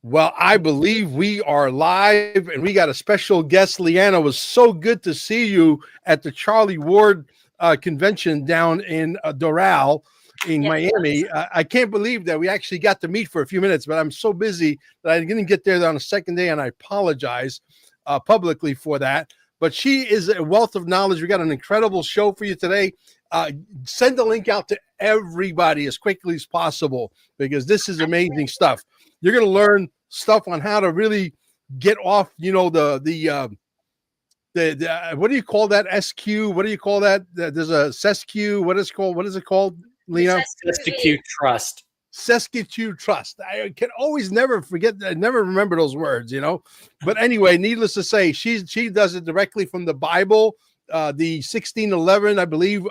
Well, I believe we are live, and we got a special guest. Lyanna, was so good to see you at the Charlie Ward convention down in Doral in Miami. I can't believe that we actually got to meet for a few minutes, but I'm so busy that I didn't get there on the second day, and I apologize publicly for that. But she is a wealth of knowledge. We got an incredible show for you today. Send the link out to everybody as quickly as possible, because this is amazing stuff. You're going to learn stuff on how to really get off, the what do you call that? SQ? What do you call that? There's a SESQ. What is it called, Lena? SQ Trust. SESQ Trust. I can always never forget. I never remember those words, But anyway, needless to say, she does it directly from the Bible, the 1611, I believe,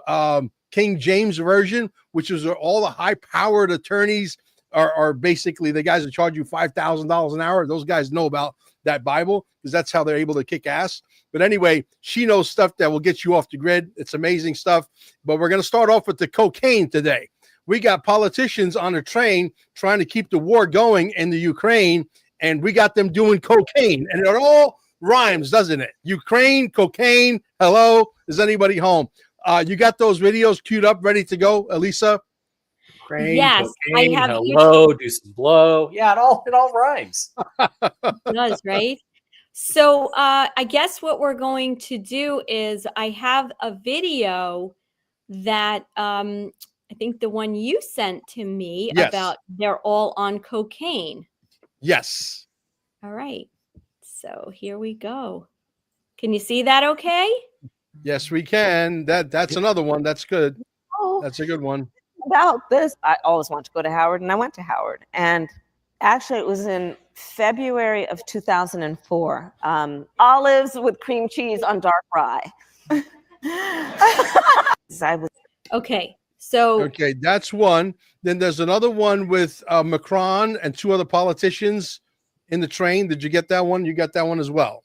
King James version, which is all the high-powered attorneys are basically the guys that charge you $5,000 an hour. Those guys know about that Bible because that's how they're able to kick ass. But anyway, she knows stuff that will get you off the grid. It's amazing stuff. But we're going to start off with the cocaine today. We got politicians on a train trying to keep the war going in the Ukraine, and we got them doing cocaine. And it all rhymes, doesn't it? Ukraine, cocaine, hello, is anybody home? You got those videos queued up, ready to go, Elisa? Ukraine, yes, cocaine, I have. Hello, do some blow. Yeah, it all rhymes. It does, right? So I guess what we're going to do is I have a video that I think the one you sent to me about they're all on cocaine. Yes. All right. So here we go. Can you see that okay? Yes, we can. That's another one. That's good. Oh, that's a good one. About this, I always wanted to go to Howard, and I went to Howard. And actually, it was in February of 2004. Olives with cream cheese on dark rye. Okay. So okay, that's one. Then there's another one with Macron and two other politicians in the train. Did you get that one? You got that one as well.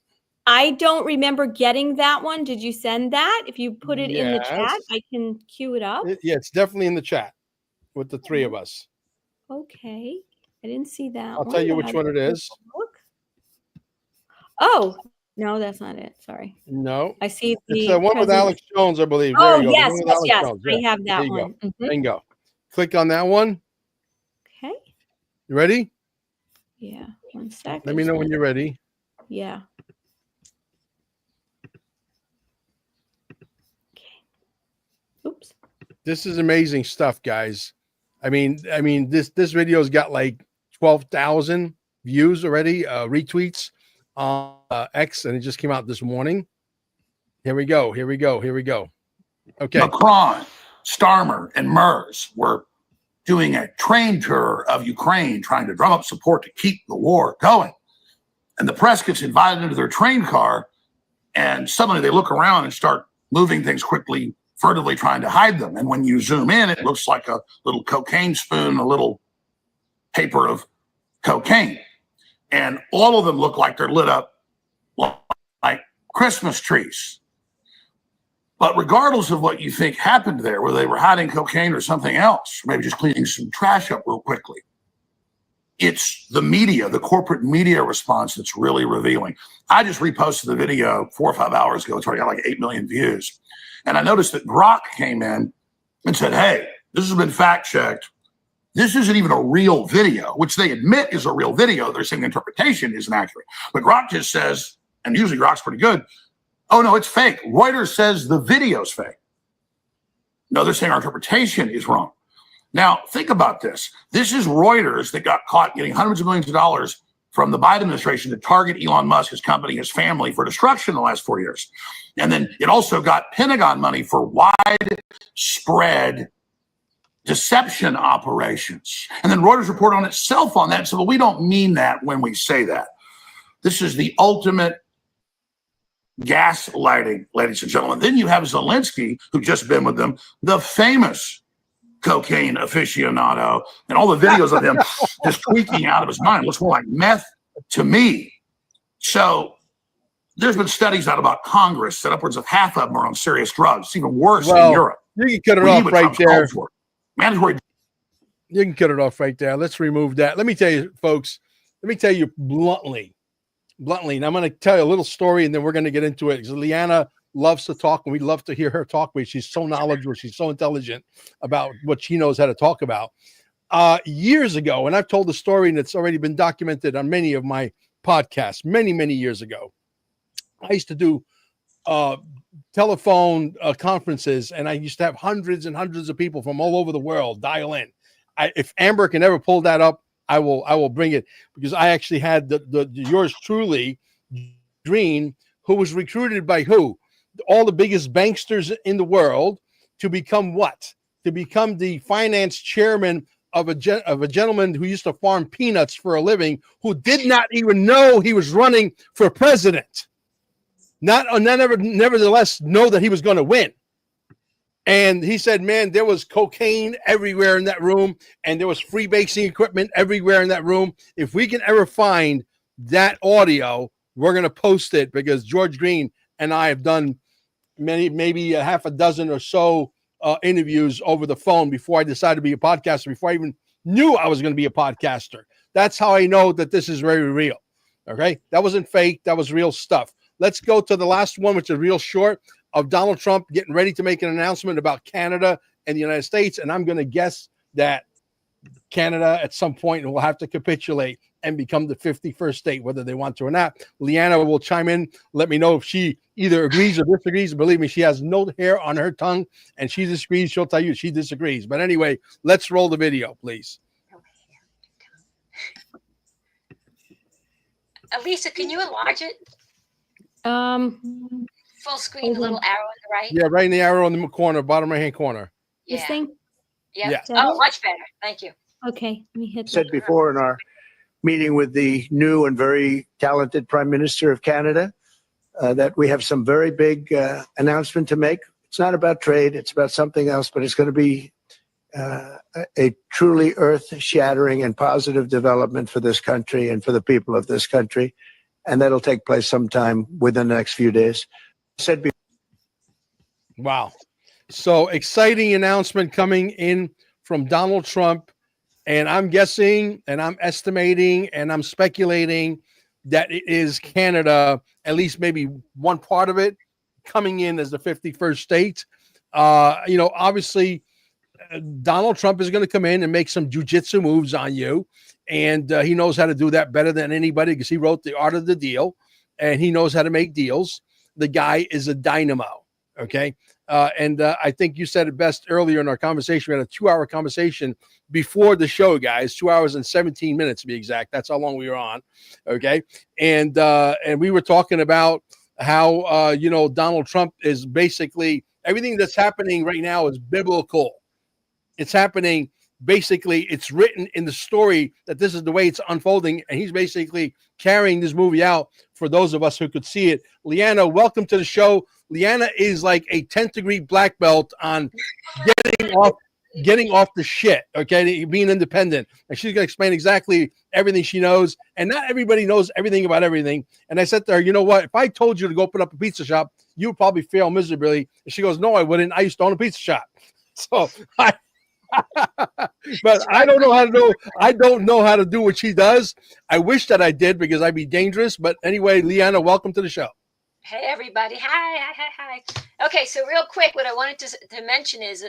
I don't remember getting that one. Did you send that? If you put it in the chat, I can queue it up. It's definitely in the chat with the three of us. Okay. I didn't see that. I'll tell you which one it is. Oh, no, that's not it. Sorry. No. I see it's the one with Alex Jones, I believe. Oh, there you yes, go. yes. Jones. I have that one. Bingo. Click on that one. Okay. You ready? Yeah. 1 second. Let me know when you're ready. Yeah. Oops. This is amazing stuff, guys. I mean, this video's got like 12,000 views already, retweets on X, and it just came out this morning. Here we go. Okay. Macron, Starmer, and Merz were doing a train tour of Ukraine, trying to drum up support to keep the war going. And the press gets invited into their train car, and suddenly they look around and start moving things quickly, furtively trying to hide them. And when you zoom in, it looks like a little cocaine spoon, a little paper of cocaine. And all of them look like they're lit up like Christmas trees. But regardless of what you think happened there, whether they were hiding cocaine or something else, or maybe just cleaning some trash up real quickly, it's the media, the corporate media response that's really revealing. I just reposted the video 4 or 5 hours ago. It's already got like 8 million views. And I noticed that Grok came in and said, hey, this has been fact checked. This isn't even a real video, which they admit is a real video. They're saying the interpretation isn't accurate. But Grok just says, and usually Grok's pretty good, oh, no, it's fake. Reuters says the video's fake. No, they're saying our interpretation is wrong. Now, think about this. This is Reuters that got caught getting hundreds of millions of dollars from the Biden administration to target Elon Musk, his company, his family for destruction in the last 4 years. And then it also got Pentagon money for widespread deception operations. And then Reuters reported on itself on that and said, well, we don't mean that when we say that. This is the ultimate gaslighting, ladies and gentlemen. Then you have Zelensky, who just been with them, the famous cocaine aficionado, and all the videos of him just tweaking out of his mind. Looks more like meth to me. So there's been studies out about Congress that upwards of half of them are on serious drugs. It's even worse in Europe. You can cut it off right there. Mandatory. You can cut it off right there. Let's remove that. Let me tell you, folks, let me tell you bluntly, and I'm going to tell you a little story, and then we're going to get into it. Because Lyanna loves to talk, and we love to hear her talk. But she's so knowledgeable, she's so intelligent about what she knows how to talk about. Years ago, and I've told the story, and it's already been documented on many of my podcasts. Many years ago, I used to do telephone conferences, and I used to have hundreds and hundreds of people from all over the world dial in. If Amber can ever pull that up, I will bring it, because I actually had the yours truly, Green, who was recruited by who? All the biggest banksters in the world to become what? To become the finance chairman of a gentleman who used to farm peanuts for a living, who did not even know he was running for president. Nevertheless, know that he was going to win. And he said, man, there was cocaine everywhere in that room, and there was freebasing equipment everywhere in that room. If we can ever find that audio, we're going to post it, because George Green and I have done maybe a half a dozen or so interviews over the phone before I decided to be a podcaster, before I even knew I was going to be a podcaster. That's how I know that this is very real. Okay. That wasn't fake. That was real stuff. Let's go to the last one, which is real short, of Donald Trump getting ready to make an announcement about Canada and the United States. And I'm going to guess that Canada at some point will have to capitulate and become the 51st state, whether they want to or not. Lyanna will chime in. Let me know if she either agrees or disagrees. Believe me, she has no hair on her tongue, and she disagrees. She'll tell you she disagrees. But anyway, let's roll the video, please. Lisa, can you enlarge it? Full screen, the little arrow on the right. Yeah, right in the arrow in the corner, bottom right hand corner. This thing? Yeah. Yeah. Oh, much better. Thank you. Okay, let me hit Said before in our meeting with the new and very talented Prime Minister of Canada that we have some very big announcement to make. It's not about trade, it's about something else, but it's going to be a truly earth-shattering and positive development for this country and for the people of this country. And that'll take place sometime within the next few days. Said before. Wow. So exciting announcement coming in from Donald Trump. And I'm guessing, and I'm estimating, and I'm speculating that it is Canada, at least maybe one part of it, coming in as the 51st state. Obviously, Donald Trump is going to come in and make some jujitsu moves on you. And he knows how to do that better than anybody, because he wrote The Art of the Deal, and he knows how to make deals. The guy is a dynamo. Okay. I think you said it best earlier in our conversation. We had a 2-hour conversation before the show, guys, 2 hours and 17 minutes to be exact. That's how long we were on. Okay. And we were talking about how, Donald Trump is basically, everything that's happening right now is biblical. It's happening. Basically, it's written in the story that this is the way it's unfolding. And he's basically carrying this movie out for those of us who could see it. Lyanna, welcome to the show. Lyanna is like a 10th degree black belt on getting off the shit, okay, being independent. And she's going to explain exactly everything she knows. And not everybody knows everything about everything. And I said to her, you know what? If I told you to go open up a pizza shop, you would probably fail miserably. And she goes, no, I wouldn't. I used to own a pizza shop. So but I don't know how to do what she does. I wish that I did, because I'd be dangerous. But anyway, Lyanna, welcome to the show. Hey, everybody. Hi. Okay, so real quick, what I wanted to mention is,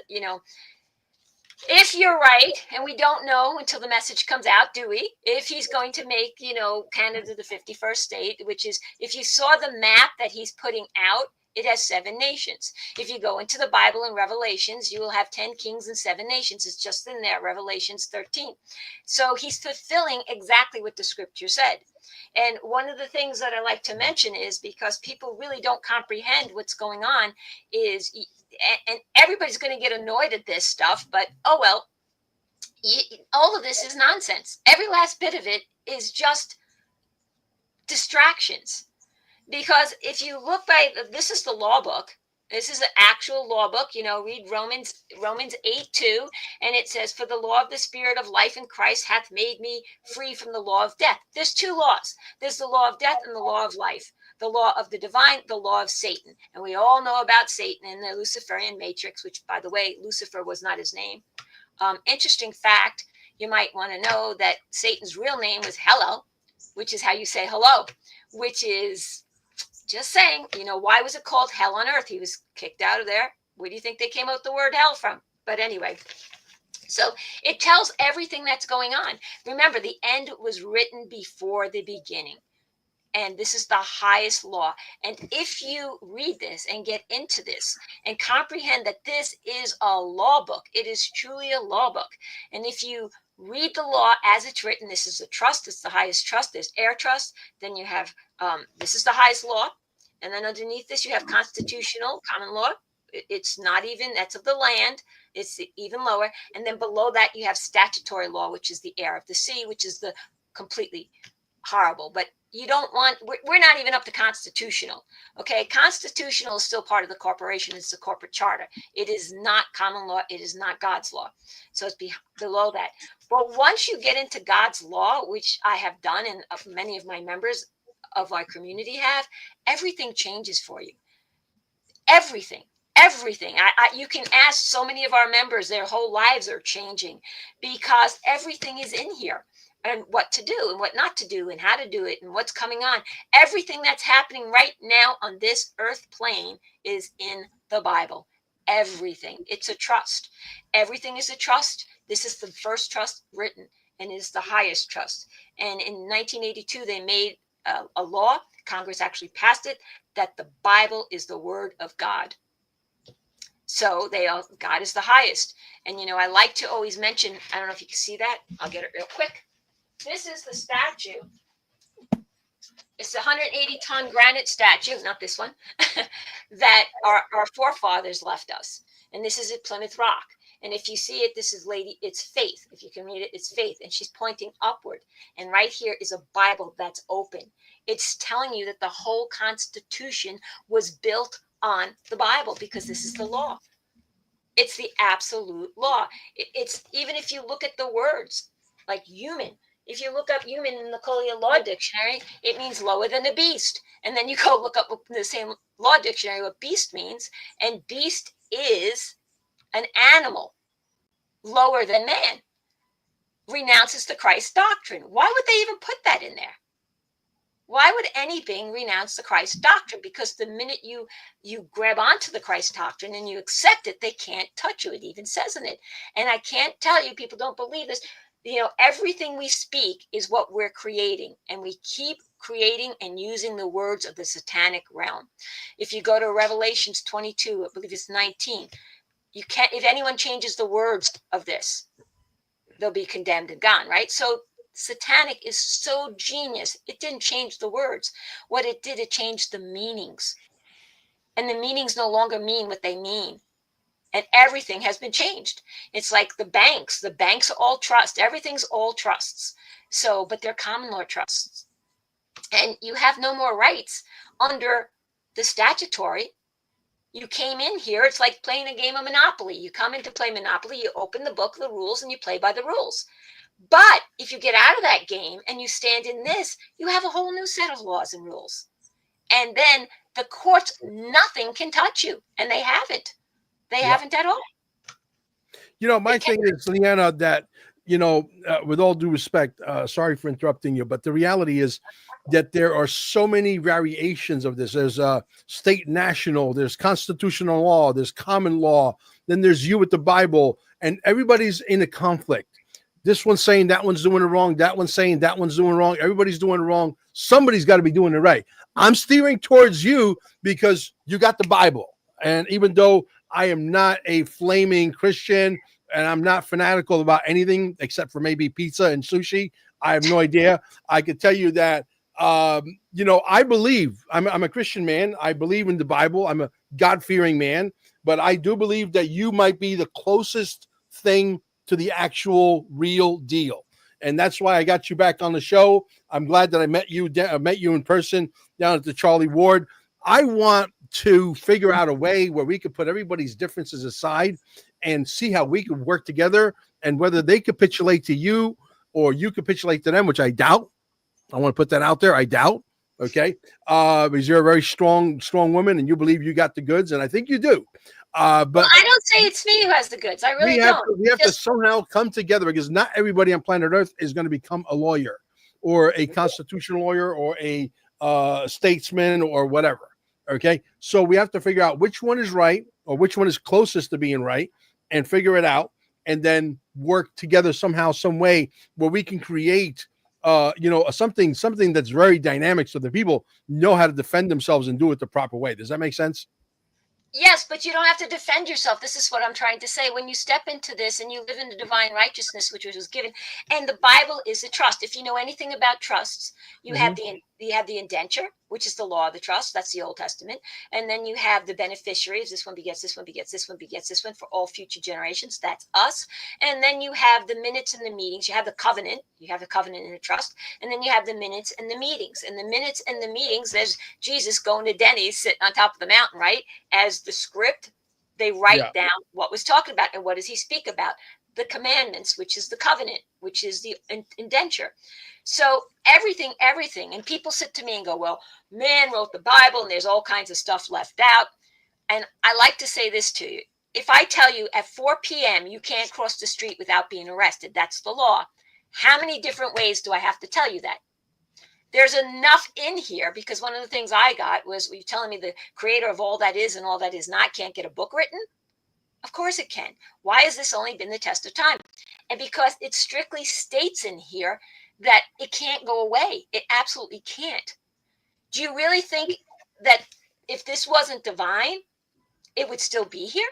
if you're right, and we don't know until the message comes out, do we? If he's going to make, Canada the 51st state, which is, if you saw the map that he's putting out, it has 7 nations. If you go into the Bible and Revelations, you will have 10 kings and 7 nations. It's just in there, Revelations 13. So he's fulfilling exactly what the scripture said. And one of the things that I like to mention is, because people really don't comprehend what's going on, is, and everybody's going to get annoyed at this stuff, but oh well, all of this is nonsense. Every last bit of it is just distractions. Because if you look this is the law book. This is an actual law book. Read Romans 8:2, and it says, for the law of the Spirit of life in Christ hath made me free from the law of death. There's 2 laws. There's the law of death and the law of life. The law of the divine, the law of Satan. And we all know about Satan and the Luciferian matrix, which, by the way, Lucifer was not his name. Interesting fact, you might want to know that Satan's real name was Hello. which is how you say hello, which is just saying, why was it called hell on earth? He was kicked out of there. Where do you think they came out the word hell from? But anyway, so it tells everything that's going on. Remember, the end was written before the beginning. And this is the highest law. And if you read this and get into this and comprehend that this is a law book, it is truly a law book. And if you read the law as it's written, this is the trust, it's the highest trust, there's air trust, then you have, this is the highest law. And then underneath this, you have constitutional, common law. It's not even, that's of the land, it's even lower. And then below that, you have statutory law, which is the air of the sea, which is the completely horrible. But you don't want, we're not even up to constitutional. Okay, constitutional is still part of the corporation. It's the corporate charter. It is not common law. It is not God's law. So it's below that. But once you get into God's law, which I have done and many of my members of our community have, everything changes for you. Everything. You can ask so many of our members, their whole lives are changing because everything is in here. And what to do and what not to do and how to do it and what's coming on. Everything that's happening right now on this earth plane is in the Bible. Everything. It's a trust. Everything is a trust. This is the first trust written and is the highest trust. And in 1982, they made a law. Congress actually passed it, that the Bible is the word of God. So God is the highest. And, I like to always mention, I don't know if you can see that. I'll get it real quick. This is the statue. It's the 180-ton granite statue, not this one, that our forefathers left us. And this is at Plymouth Rock. And if you see it, this is it's faith. If you can read it, it's faith. And she's pointing upward. And right here is a Bible that's open. It's telling you that the whole Constitution was built on the Bible because this is the law. It's the absolute law. It's even if you look at the words like human. If you look up human in the Collier Law Dictionary, it means lower than a beast. And then you go look up in the same law dictionary what beast means. And beast is an animal lower than man. Renounces the Christ doctrine. Why would they even put that in there? Why would any being renounce the Christ doctrine? Because the minute you grab onto the Christ doctrine and you accept it, they can't touch you. It even says in it. And I can't tell you, people don't believe this. Everything we speak is what we're creating, and we keep creating and using the words of the satanic realm. If you go to Revelations 22, I believe it's 19, you can't, if anyone changes the words of this, they'll be condemned and gone, right? So satanic is so genius. It didn't change the words. What it did, it changed the meanings. And the meanings no longer mean what they mean. And everything has been changed. It's like the banks. The banks are all trust. Everything's all trusts. So, but they're common law trusts. And you have no more rights under the statutory. You came in here. It's like playing a game of Monopoly. You come in to play Monopoly. You open the book, the rules, and you play by the rules. But if you get out of that game and you stand in this, you have a whole new set of laws and rules. And then the courts, nothing can touch you. And they haven't. They haven't at all. My thing is, Lyanna, that, with all due respect, sorry for interrupting you, but the reality is that there are so many variations of this. There's state national, there's constitutional law, there's common law, then there's you with the Bible, and everybody's in a conflict. This one's saying that one's doing it wrong. That one's saying that one's doing it wrong. Everybody's doing it wrong. Somebody's got to be doing it right. I'm steering towards you because you got the Bible. And even though I am not a flaming Christian and I'm not fanatical about anything except for maybe pizza and sushi, I have no idea. I can tell you that, I believe I'm a Christian man. I believe in the Bible. I'm a God-fearing man, but I do believe that you might be the closest thing to the actual real deal. And that's why I got you back on the show. I'm glad that I met you in person down at the Charlie Ward. I want to figure out a way where we could put everybody's differences aside and see how we could work together, and whether they capitulate to you or you capitulate to them, which I doubt. I want to put that out there. I doubt. Okay. Because you're a very strong woman and you believe you got the goods. And I think you do. But I don't say it's me who has the goods. I really don't. We have to somehow come together, because not everybody on planet Earth is going to become a lawyer. or a constitutional lawyer or a statesman or whatever. Okay, so we have to figure out which one is right or which one is closest to being right, and figure it out, and then work together somehow, some way where we can create something that's very dynamic, so that people know how to defend themselves and do it the proper way. Does that make sense? Yes, but you don't have to defend yourself. This is what I'm trying to say. When you step into this and you live in the divine righteousness, which was given, and the Bible is a trust. If you know anything about trusts, you have the indenture, which is the law of the trust. That's the Old Testament. And then you have the beneficiaries. This one begets this one begets this one begets this one for all future generations. That's us. And then you have the minutes and the meetings. You have the covenant. You have the covenant and the trust. And then you have the minutes and the meetings. And the minutes and the meetings, there's Jesus going to Denny's sitting on top of the mountain, right? As the script, they write down what was talked about. And what does he speak about? The commandments, which is the covenant, which is the indenture. So everything. And people sit to me and go, well, man wrote the Bible and there's all kinds of stuff left out. And I like to say this to you. If I tell you at 4 p.m. you can't cross the street without being arrested, that's the law. How many different ways do I have to tell you that? There's enough in here, because one of the things I got was, were you telling me the creator of all that is and all that is not can't get a book written? Of course it can. Why has this only been the test of time? And because it strictly states in here that it can't go away. It absolutely can't. Do you really think that if this wasn't divine, it would still be here?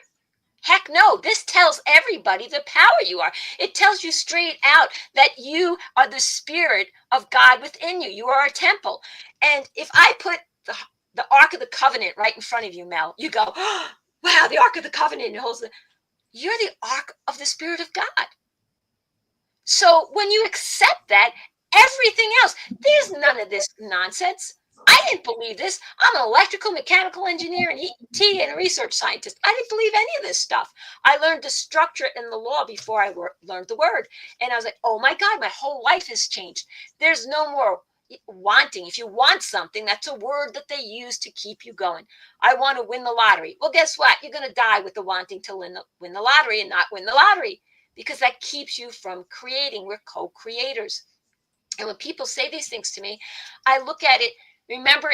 Heck no. This tells everybody the power you are. It tells you straight out that you are the spirit of God within you. You are a temple. And if I put the Ark of the Covenant right in front of you, Mel, you go, oh, wow, the Ark of the Covenant holds you're the Ark of the Spirit of God. So when you accept that, everything else, there's none of this nonsense. I didn't believe this. I'm an electrical mechanical engineer and ET and a research scientist. I didn't believe any of this stuff. I learned the structure and the law before I learned the word. And I was like, oh my God, my whole life has changed. There's no more wanting. If you want something, that's a word that they use to keep you going. I want to win the lottery. Well, guess what? You're going to die with the wanting to win the lottery and not win the lottery, because that keeps you from creating. We're co-creators. And when people say these things to me, I look at it. Remember,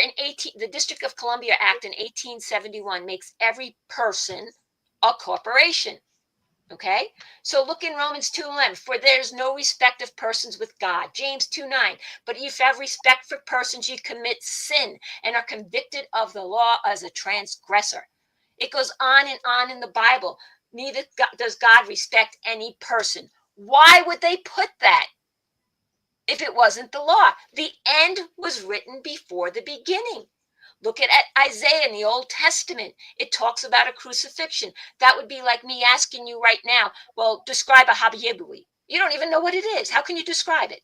the District of Columbia Act in 1871 makes every person a corporation. Okay, so look in Romans 2:11, for there's no respect of persons with God. James 2:9, but if you have respect for persons, you commit sin and are convicted of the law as a transgressor. It goes on and on in the Bible. Neither does God respect any person. Why would they put that if it wasn't the law? The end was written before the beginning. Look at Isaiah in the Old Testament. It talks about a crucifixion. That would be like me asking you right now, well, describe a Habiyibui. You don't even know what it is. How can you describe it?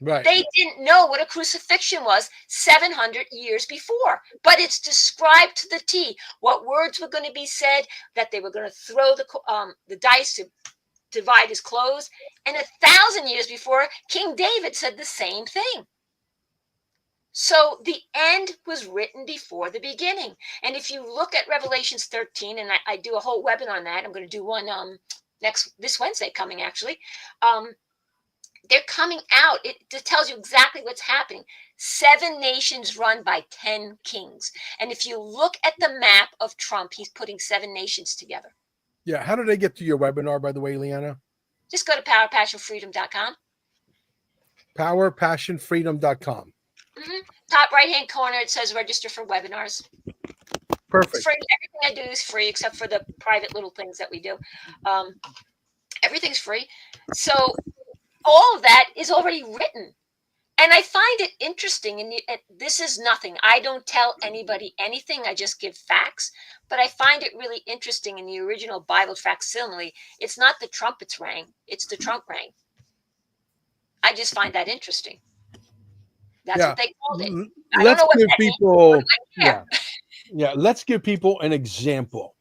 Right. They didn't know what a crucifixion was 700 years before, but it's described to the T. What words were going to be said, that they were going to throw the dice to divide his clothes. And 1,000 years before, King David said the same thing. So the end was written before the beginning. And if you look at Revelations 13, and I do a whole webinar on that, I'm going to do one this Wednesday coming, actually. They're coming out. It tells you exactly what's happening. 7 nations run by 10 kings. And if you look at the map of Trump, he's putting 7 nations together. Yeah. How did they get to your webinar, by the way, Lyanna? Just go to powerpassionfreedom.com. Powerpassionfreedom.com. Mm-hmm. Top right-hand corner, it says register for webinars. Perfect. It's free. Everything I do is free, except for the private little things that we do. Everything's free. So all of that is already written. And I find it interesting. And this is nothing. I don't tell anybody anything. I just give facts. But I find it really interesting in the original Bible facsimile. It's not the trumpets rang. It's the trump rang. I just find that interesting. That's what they called it. Let's give people, let's give people an example.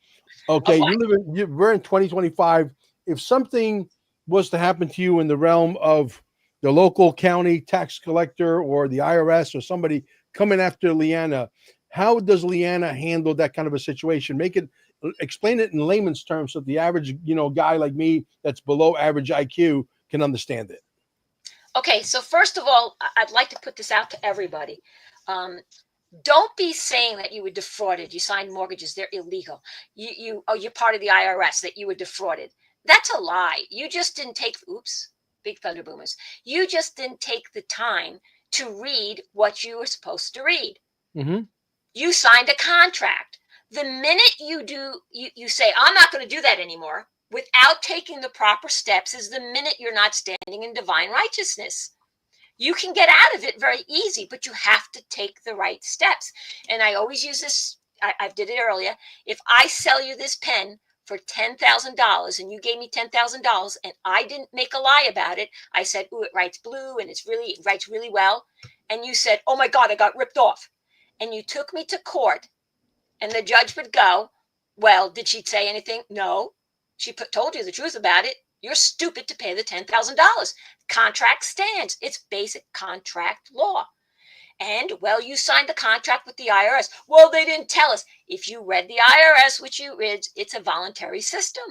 Okay, we're in 2025. If something was to happen to you in the realm of the local county tax collector or the IRS or somebody coming after Lyanna, how does Lyanna handle that kind of a situation? Explain it in layman's terms so the average, guy like me that's below average IQ can understand it. Okay, so first of all, I'd like to put this out to everybody. Don't be saying that you were defrauded. You signed mortgages; they're illegal. You're part of the IRS, that you were defrauded. That's a lie. You just didn't take. Oops, big thunder boomers. You just didn't take the time to read what you were supposed to read. Mm-hmm. You signed a contract. The minute you say, I'm not going to do that anymore, without taking the proper steps, is the minute you're not standing in divine righteousness. You can get out of it very easy, but you have to take the right steps. And I always use this. I did it earlier. If I sell you this pen for $10,000 and you gave me $10,000 and I didn't make a lie about it, I said, ooh, it writes blue and it writes really well. And you said, oh my God, I got ripped off. And you took me to court, and the judge would go, well, did she say anything? No. She told you the truth about it. You're stupid to pay the $10,000. Contract stands. It's basic contract law. And, well, you signed the contract with the IRS. Well, they didn't tell us. If you read the IRS, which you read, it's a voluntary system.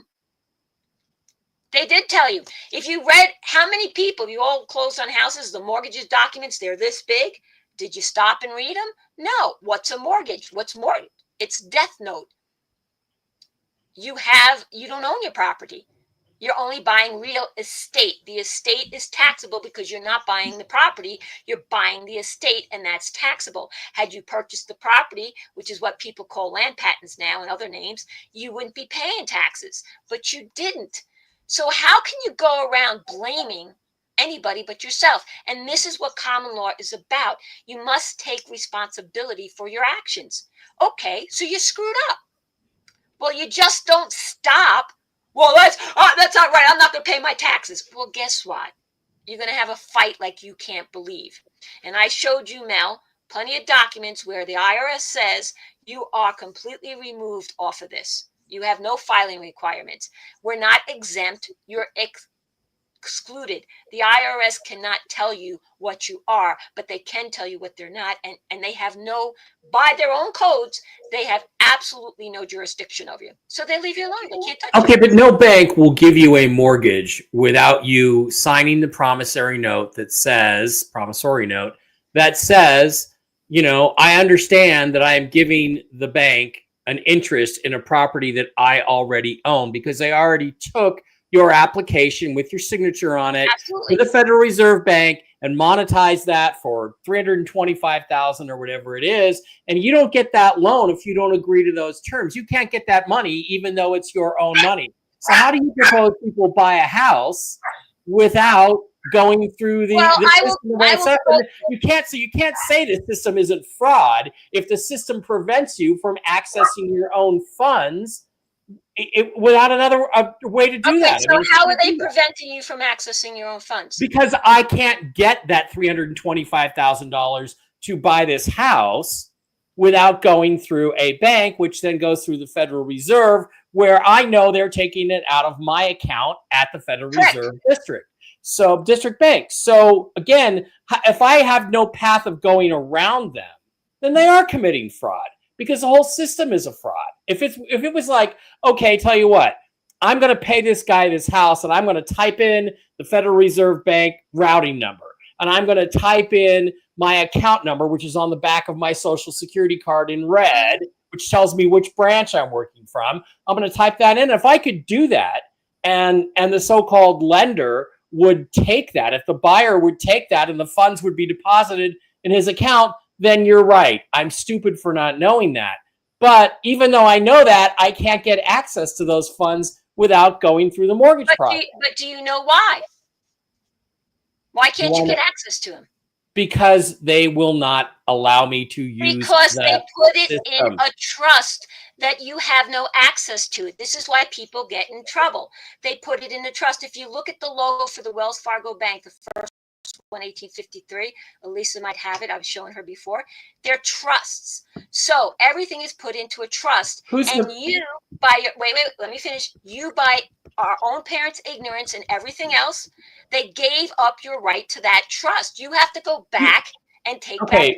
They did tell you. If you read how many people, you all closed on houses, the mortgages documents, they're this big. Did you stop and read them? No. What's a mortgage? What's mortgage? It's death note. You don't own your property. You're only buying real estate. The estate is taxable because you're not buying the property. You're buying the estate, and that's taxable. Had you purchased the property, which is what people call land patents now and other names, you wouldn't be paying taxes, but you didn't. So how can you go around blaming anybody but yourself? And this is what common law is about. You must take responsibility for your actions. Okay, so you screwed up. Well, you just don't stop. Well, that's not right. I'm not going to pay my taxes. Well, guess what? You're going to have a fight like you can't believe. And I showed you, Mel, plenty of documents where the IRS says you are completely removed off of this. You have no filing requirements. We're not exempt. You're excluded. The IRS cannot tell you what you are, but they can tell you what they're not. And they have by their own codes, they have absolutely no jurisdiction over you. So they leave you alone. They can't touch you. Okay, but no bank will give you a mortgage without you signing the promissory note that says, I understand that I am giving the bank an interest in a property that I already own, because they already took your application with your signature on it Absolutely. to the Federal Reserve Bank and monetize that for $325,000 or whatever it is. And you don't get that loan if you don't agree to those terms. You can't get that money even though it's your own money. So how do you propose people buy a house without going through the system? You can't say the system isn't fraud if the system prevents you from accessing your own funds without another way to do that. So how are they preventing you from accessing your own funds? Because I can't get that $325,000 to buy this house without going through a bank, which then goes through the Federal Reserve, where I know they're taking it out of my account at the Federal Reserve District Bank. So again, if I have no path of going around them, then they are committing fraud, because the whole system is a fraud. If it was like, okay, tell you what, I'm going to pay this guy this house, and I'm going to type in the Federal Reserve Bank routing number, and I'm going to type in my account number, which is on the back of my Social Security card in red, which tells me which branch I'm working from. I'm going to type that in. If I could do that, and the so-called lender would take that, if the buyer would take that and the funds would be deposited in his account, then you're right. I'm stupid for not knowing that. But even though I know that, I can't get access to those funds without going through the mortgage process. But do you know why? Why can't you get access to them? Because they will not allow me to use Because they put it system in a trust that you have no access to it. This is why people get in trouble. They put it in a trust. If you look at the logo for the Wells Fargo Bank, the first one, 1853, Elisa might have it. I was showing her before. They're trusts. So everything is put into a trust. You, by your, wait, let me finish. You, by our own parents' ignorance and everything else, they gave up your right to that trust. You have to go back and take back.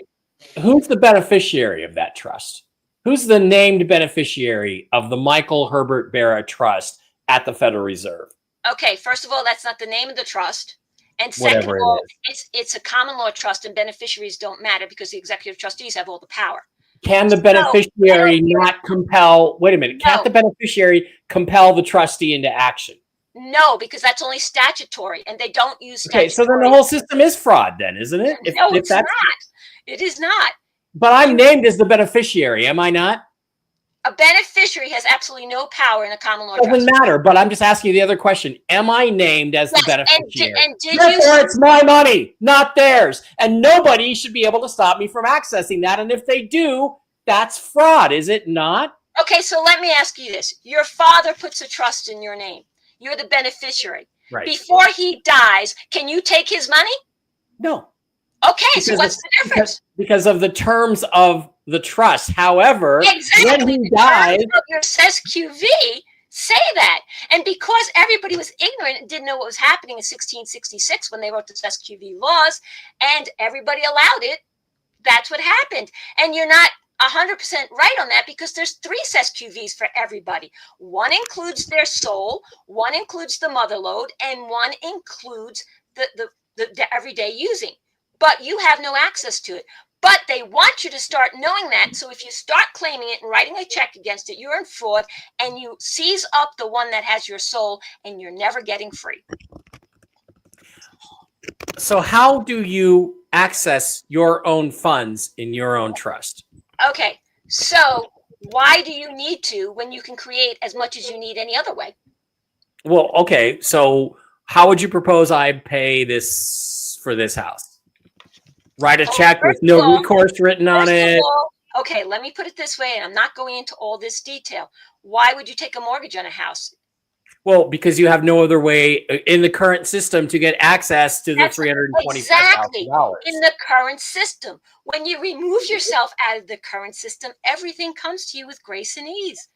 Who's the beneficiary of that trust? Who's the named beneficiary of the Michael Herbert Barra Trust at the Federal Reserve? Okay, first of all, that's not the name of the trust. And second Whatever of it all, is. it's a common law trust, and beneficiaries don't matter because the executive trustees have all the power. Can the So, beneficiary I don't- not compel? Wait a minute. Can't No. the beneficiary compel the trustee into action? No, because that's only statutory, and they don't use Okay, so statutory. then the whole system is fraud, then, isn't it? No, it's not. It is not. But I'm named as the beneficiary, am I not? A beneficiary has absolutely no power in a common law Doesn't trust. matter. But I'm just asking you the other question: am I named as the Yes, beneficiary? and did Therefore, you? it's my money, not theirs, and nobody should be able to stop me from accessing that. And if they do, that's fraud, is it not? Okay, so let me ask you this: your father puts a trust in your name. You're the beneficiary. Right. Before he dies, can you take his money? No. Okay, so what's the difference? Because of the terms of the trust. However, Exactly. when he The dies, terms of your SQV say that. And because everybody was ignorant and didn't know what was happening in 1666 when they wrote the SQV laws, and everybody allowed it, that's what happened. And you're not 100% right on that because there's 3 SQVs for everybody. One includes their soul, one includes the mother lode, and one includes the everyday using. But you have no access to it. But they want you to start knowing that. So if you start claiming it and writing a check against it, you're in fraud, and you seize up the one that has your soul, and you're never getting free. so how do you access your own funds in your own trust? Okay, so why do you need to when you can create as much as you need any other way? Well, okay. So how would you propose I pay this for this house? Write a check with no recourse written on it. Okay, let me put it this way, and I'm not going into all this detail. Why would you take a mortgage on a house? Well, because you have no other way in the current system to get access to the $325,000. Exactly. In the current system. When you remove yourself out of the current system, everything comes to you with grace and ease.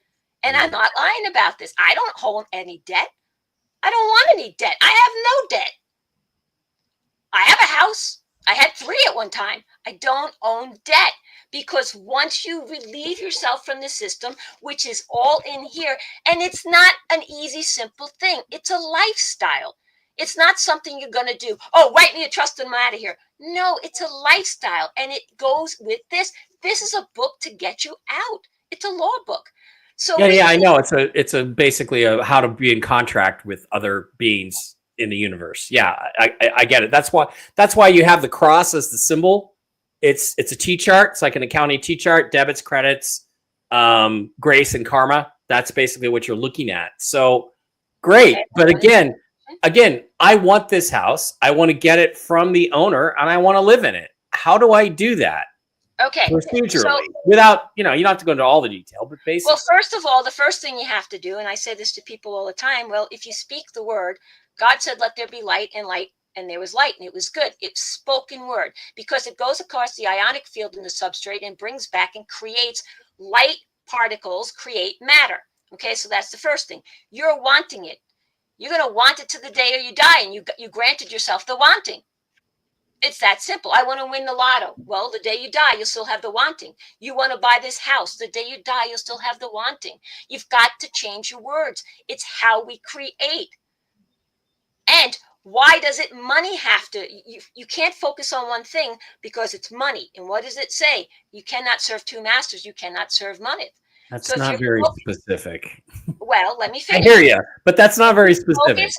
And I'm not lying about this. I don't hold any debt. I don't want any debt. I have no debt. I have a house. I had 3 at one time. I don't own debt because once you relieve yourself from the system, which is all in here, and it's not an easy, simple thing. It's a lifestyle. It's not something you're going to do. Oh, write me a trust and I'm out of here. No, it's a lifestyle, and it goes with this. This is a book to get you out. It's a law book. So yeah, I know. It's a basically a how to be in contract with other beings in the universe. Yeah, I get it. That's why you have the cross as the symbol. It's a T chart. It's like an accounting T chart: debits, credits, grace, and karma. That's basically what you're looking at. So great, okay. But again, I want this house. I want to get it from the owner, and I want to live in it. How do I do that? Okay. Procedurally, without, you don't have to go into all the detail, but basically. Well, first of all, the first thing you have to do, and I say this to people all the time, well, if you speak the word, God said, let there be light, and there was light, and it was good. It's spoken word because it goes across the ionic field in the substrate and brings back and creates light particles, create matter. Okay, so that's the first thing. You're wanting it. You're going to want it to the day you die, and you granted yourself the wanting. It's that simple. I want to win the lotto. Well, the day you die, you'll still have the wanting. You want to buy this house. The day you die, you'll still have the wanting. You've got to change your words. It's how we create. And why does money have to, you can't focus on one thing because it's money. And what does it say? You cannot serve 2 masters. You cannot serve money. That's not very specific. Well, let me finish. I hear you, but that's not very specific.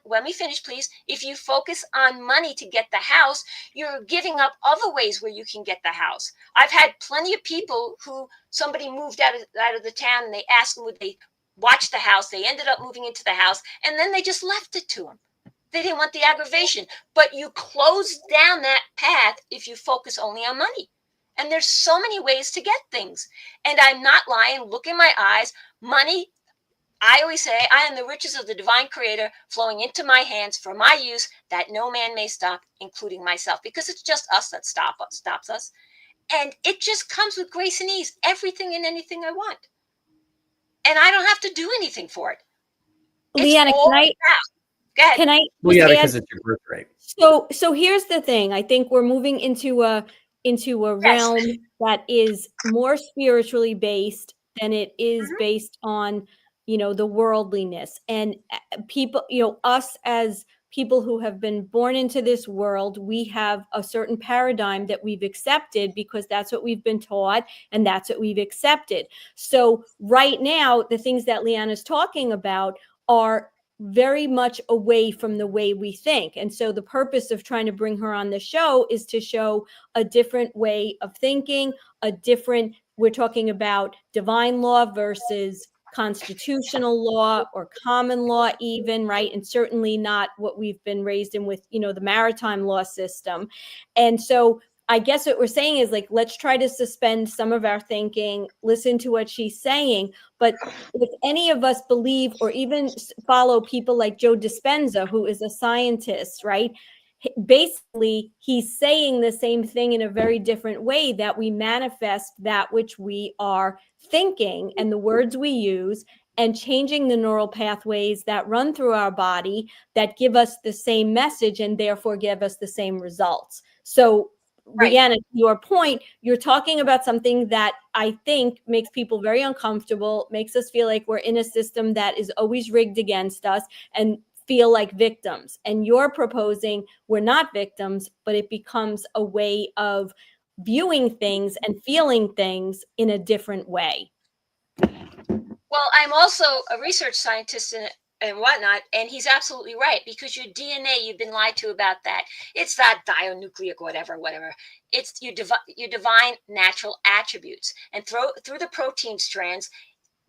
Let me finish, please. If you focus on money to get the house, you're giving up other ways where you can get the house. I've had plenty of people who somebody moved out of the town and they asked them would they watch the house. They ended up moving into the house and then they just left it to them. They didn't want the aggravation, but you close down that path if you focus only on money. And there's so many ways to get things. And I'm not lying. Look in my eyes. Money, I always say, I am the riches of the divine creator flowing into my hands for my use that no man may stop, including myself, because it's just us that stops us. And it just comes with grace and ease, everything and anything I want. And I don't have to do anything for it. Lyanna, can I? Well, yeah, because it's your birthright. So here's the thing. I think we're moving into a realm that is more spiritually based than it is based on, the worldliness, and people, us as people who have been born into this world, we have a certain paradigm that we've accepted because that's what we've been taught and that's what we've accepted. So right now, the things that Lyanna is talking about are very much away from the way we think. And so the purpose of trying to bring her on the show is to show a different way of thinking, we're talking about divine law versus constitutional law or common law even, right? And certainly not what we've been raised in with, the maritime law system. And so I guess what we're saying is, like, let's try to suspend some of our thinking, listen to what she's saying. But if any of us believe or even follow people like Joe Dispenza, who is a scientist, right? Basically, he's saying the same thing in a very different way, that we manifest that which we are thinking and the words we use, and changing the neural pathways that run through our body that give us the same message and therefore give us the same results. So, Right. Lyanna, to your point, you're talking about something that I think makes people very uncomfortable, makes us feel like we're in a system that is always rigged against us, and feel like victims. And you're proposing we're not victims, but it becomes a way of viewing things and feeling things in a different way. Well, I'm also a research scientist and whatnot, and he's absolutely right, because your DNA, you've been lied to about that. It's that dionucleic whatever. It's your divine natural attributes, and through the protein strands,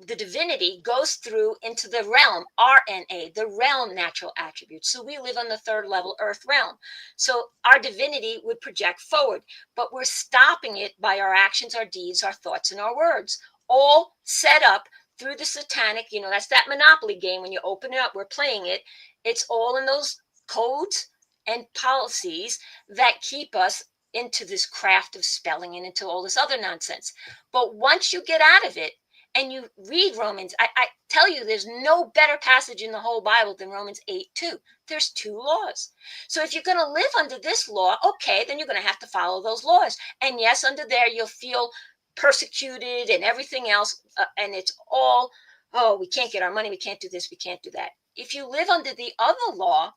the divinity goes through into the realm, RNA, the realm natural attributes. So we live on the third level earth realm. So our divinity would project forward, but we're stopping it by our actions, our deeds, our thoughts, and our words, all set up through the satanic, that's that Monopoly game. When you open it up, we're playing it. It's all in those codes and policies that keep us into this craft of spelling and into all this other nonsense. But once you get out of it and you read Romans, I tell you, there's no better passage in the whole Bible than Romans 8:2. There's 2 laws. So if you're going to live under this law, okay, then you're going to have to follow those laws. And yes, under there, you'll feel persecuted and everything else, and it's all, oh, we can't get our money, we can't do this, we can't do that. If you live under the other law,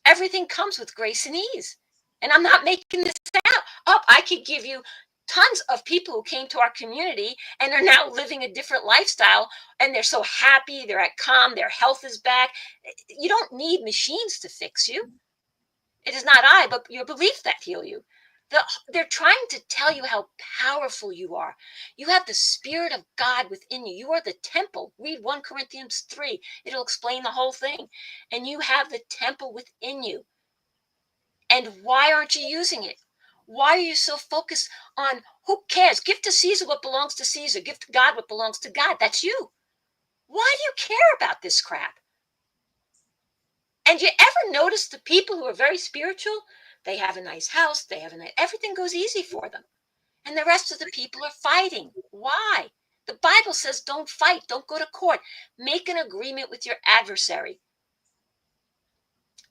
everything comes with grace and ease. And I'm not making this up. I could give you tons of people who came to our community and are now living a different lifestyle, and they're so happy, they're at calm, their health is back. You don't need machines to fix you. It is not I, but your beliefs that heal you. They're trying to tell you how powerful you are. You have the Spirit of God within you. You are the temple. Read 1 Corinthians 3. It'll explain the whole thing. And you have the temple within you. And why aren't you using it? Why are you so focused on, who cares? Give to Caesar what belongs to Caesar. Give to God what belongs to God. That's you. Why do you care about this crap? And you ever notice the people who are very spiritual? They have a nice house, everything goes easy for them. And the rest of the people are fighting. Why? The Bible says don't fight, don't go to court. Make an agreement with your adversary.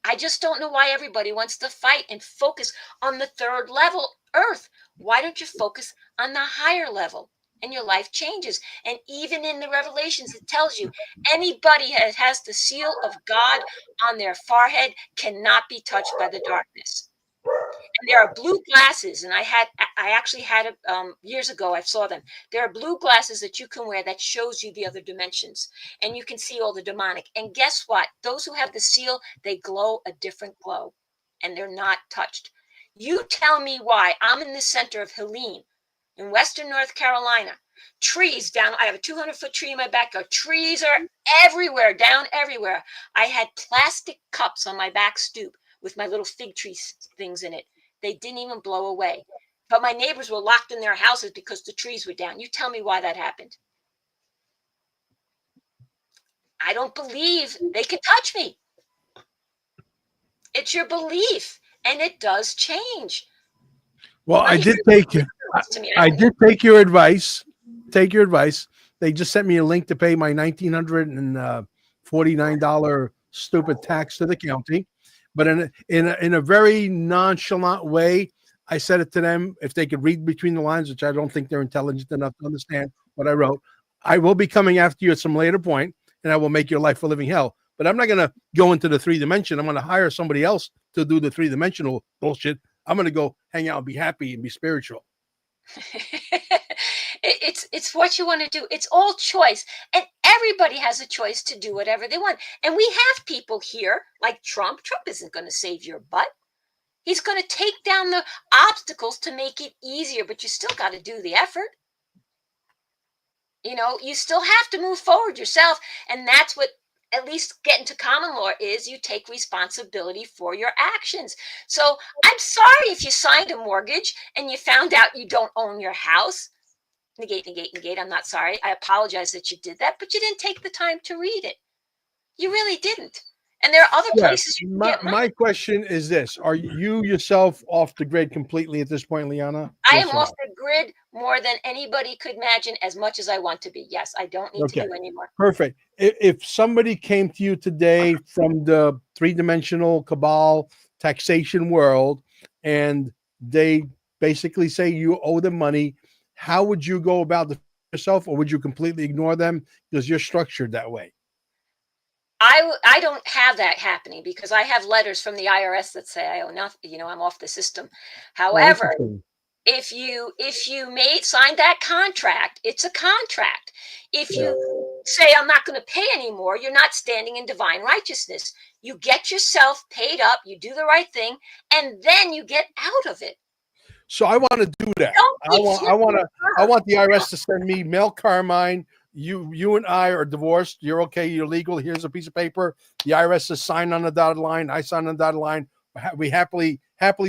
I just don't know why everybody wants to fight and focus on the third level, earth. Why don't you focus on the higher level? And your life changes. And even in the Revelations, it tells you anybody that has the seal of God on their forehead cannot be touched by the darkness. And there are blue glasses, and I actually had it years ago. I saw them. There are blue glasses that you can wear that shows you the other dimensions, and you can see all the demonic. And guess what? Those who have the seal, they glow a different glow, and they're not touched. You tell me why. I'm in the center of Helene in Western North Carolina. Trees down. I have a 200-foot tree in my backyard. Trees are everywhere, down everywhere. I had plastic cups on my back stoop with my little fig tree things in it. They didn't even blow away. But my neighbors were locked in their houses because the trees were down. You tell me why that happened. I don't believe they can touch me. It's your belief, and it does change. Well, I did take your advice. Take your advice. They just sent me a link to pay my $1,949 stupid tax to the county. But in a very nonchalant way, I said it to them. If they could read between the lines, which I don't think they're intelligent enough to understand what I wrote, I will be coming after you at some later point, and I will make your life a living hell. but I'm not going to go into the 3-dimension. I'm going to hire somebody else to do the 3-dimensional bullshit. I'm going to go hang out and be happy and be spiritual. It's what you want to do. It's all choice, and everybody has a choice to do whatever they want. And we have people here like Trump. Trump isn't going to save your butt. He's going to take down the obstacles to make it easier, but you still got to do the effort. You know, you still have to move forward yourself, and that's what at least getting to common law is. You take responsibility for your actions. So I'm sorry if you signed a mortgage and you found out you don't own your house. Negate. I'm not sorry. I apologize that you did that, but you didn't take the time to read it. You really didn't. And there are other places you can get money. My question is this. Are you yourself off the grid completely at this point, Lyanna? I am off the grid more than anybody could imagine, as much as I want to be. Yes, I don't need to do anymore. Perfect. If somebody came to you today from the 3-dimensional cabal taxation world and they basically say you owe them money, how would you go about it yourself, or would you completely ignore them because you're structured that way? I don't have that happening because I have letters from the IRS that say I owe nothing. You know, I'm off the system. However, if you sign that contract, it's a contract. If you say I'm not going to pay anymore, you're not standing in divine righteousness. You get yourself paid up, you do the right thing, and then you get out of it. So I want to do that. I want the IRS to send me Mel Carmine. You and I are divorced. You're okay. You're legal. Here's a piece of paper. The IRS is signed on the dotted line. I sign on the dotted line. We happily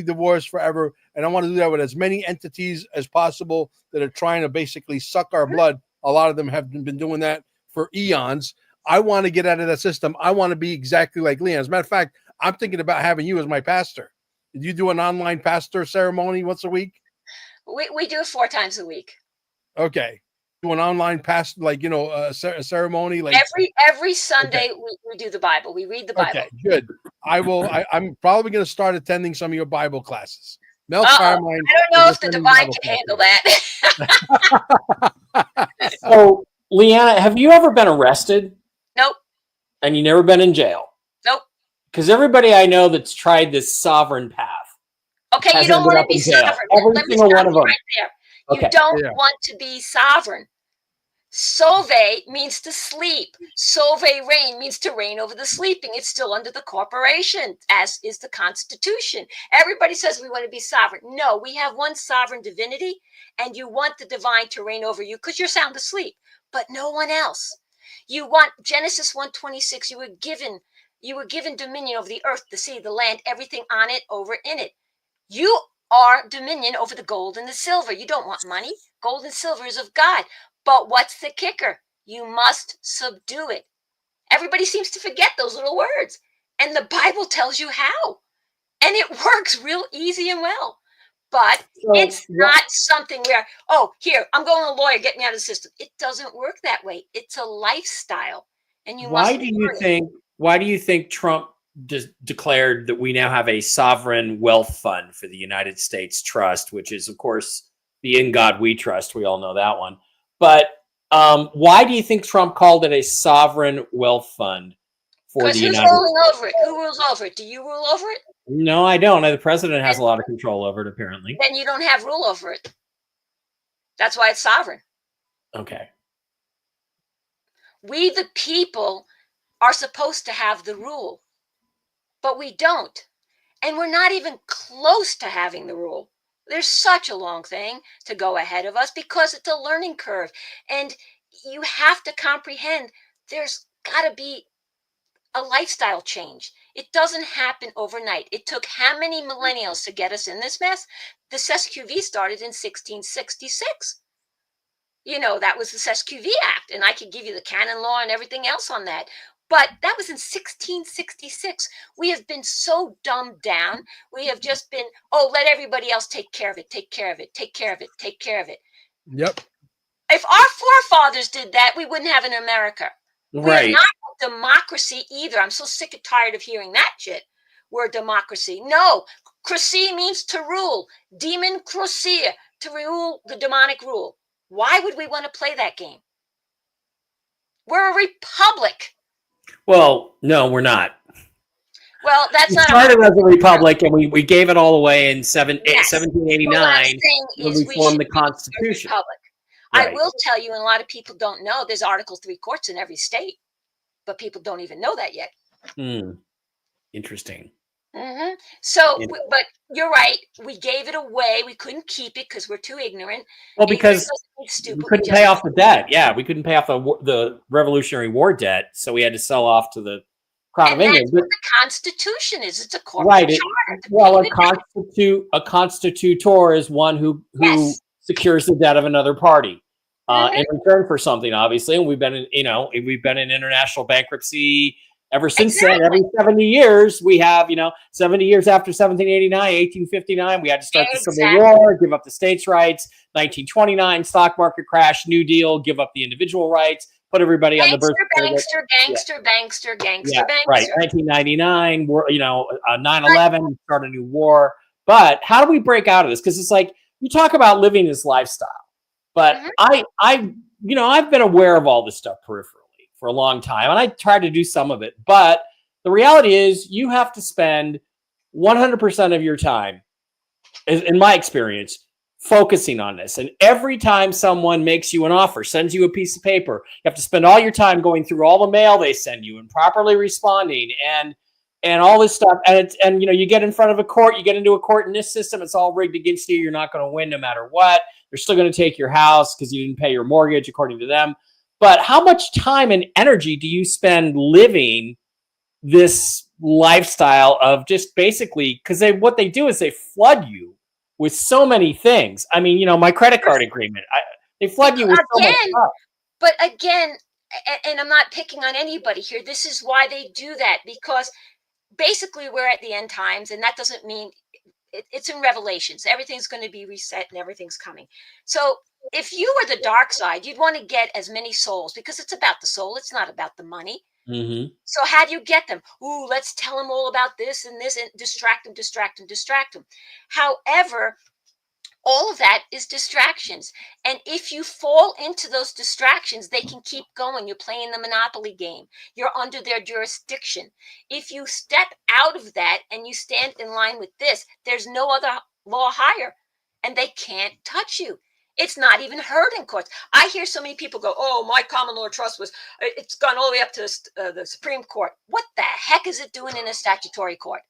divorced forever. And I want to do that with as many entities as possible that are trying to basically suck our blood. A lot of them have been doing that for eons. I want to get out of that system. I want to be exactly like Lyanna. As a matter of fact, I'm thinking about having you as my pastor. Did you do an online pastor ceremony once a week? We do it 4 times a week. Okay. Do an online pastor, like, you know, a ceremony, like every Sunday. We do the Bible. We read the Bible. Okay, good. I'm probably going to start attending some of your Bible classes. Mel Carmine. I don't know if the divine can handle that. So, Lyanna, have you ever been arrested? Nope. And you never been in jail? Nope. Because everybody I know that's tried this sovereign path. Okay, you don't want to be sovereign. Every single one of them. Right there. You don't want to be sovereign. Sove means to sleep. Sove reign means to reign over the sleeping. It's still under the corporation, as is the Constitution. Everybody says we want to be sovereign. No, we have one sovereign divinity, and you want the divine to reign over you because you're sound asleep, but no one else. You want Genesis 1:26. You were given dominion over the earth, the sea, the land, everything on it, over in it. You are dominion over the gold and the silver. You don't want money. Gold and silver is of God. But what's the kicker? You must subdue it. Everybody seems to forget those little words. And the Bible tells you how. And it works real easy and well. But it's not something where, here, I'm going to a lawyer, get me out of the system. It doesn't work that way. It's a lifestyle. And you must. Why do you think Trump declared that we now have a sovereign wealth fund for the United States Trust, which is, of course, the In God We Trust. We all know that one. But why do you think Trump called it a sovereign wealth fund for the United States? Because who's ruling over it? Who rules over it? Do you rule over it? No, I don't. The president has a lot of control over it, apparently. Then you don't have rule over it. That's why it's sovereign. Okay. We, the people, are supposed to have the rule, but we don't. And we're not even close to having the rule. There's such a long thing to go ahead of us because it's a learning curve. And you have to comprehend there's got to be a lifestyle change. It doesn't happen overnight. It took how many millennials to get us in this mess? The SQV started in 1666. You know, that was the SQV Act. And I could give you the canon law and everything else on that. But that was in 1666. We have been so dumbed down. We have just been, let everybody else take care of it, take care of it, take care of it, take care of it. Yep. If our forefathers did that, we wouldn't have an America. Right. We're not a democracy either. I'm so sick and tired of hearing that shit. We're a democracy. No, cracy means to rule. Demon cracia, to rule the demonic rule. Why would we want to play that game? We're a republic. Well, no, we're not. Well, that's We not started as a republic, and we gave it all away in Yes. 1789 But what I'm saying when is we we formed should the be a Constitution. republic. I Right. will tell you, and a lot of people don't know, there's Article 3 courts in every state, but people don't even know that yet. Interesting. So, Yeah. but you're right. We gave it away. We couldn't keep it because we're too ignorant. Well, because Ignorant doesn't mean stupid. we couldn't pay off the debt. Yeah, we couldn't pay off the Revolutionary War debt, so we had to sell off to the Crown of And England. that's what the Constitution is. It's a corporate Right. charter. Well, a constitutor is one who Yes. secures the debt of another party in return for something, obviously. And we've been in international bankruptcy ever since then. Every 70 years, we have 70 years after 1789, 1859, we had to start the Civil War, give up the states' rights. 1929, stock market crash, New Deal, give up the individual rights. Put everybody on the birth certificate. Gangster. Right. 1999, 9/11, start a new war. But how do we break out of this? Because it's like you talk about living this lifestyle, but I've been aware of all this stuff peripherally for a long time, and I try to do some of it. But the reality is, you have to spend 100% of your time, in my experience, focusing on this. And every time someone makes you an offer, sends you a piece of paper, you have to spend all your time going through all the mail they send you and properly responding and all this stuff. And you get in front of a court, you get into a court in this system, it's all rigged against you. You're not going to win no matter what. They're still going to take your house because you didn't pay your mortgage according to them. But how much time and energy do you spend living this lifestyle of just basically, because what they do is they flood you with so many things. I mean, my credit card agreement, they flood you with so much stuff. But again, and I'm not picking on anybody here, this is why they do that, because basically we're at the end times, and that doesn't mean it's in Revelations. Everything's going to be reset and everything's coming. So if you were the dark side, you'd want to get as many souls, because it's about the soul. It's not about the money. So how do you get them? Ooh, let's tell them all about this and distract them. However, all of that is distractions. And if you fall into those distractions, they can keep going. You're playing the Monopoly game. You're under their jurisdiction. If you step out of that and you stand in line with this, there's no other law higher, and they can't touch you. It's not even heard in courts. I hear so many people go, oh, my common law trust it's gone all the way up to the Supreme Court. What the heck is it doing in a statutory court?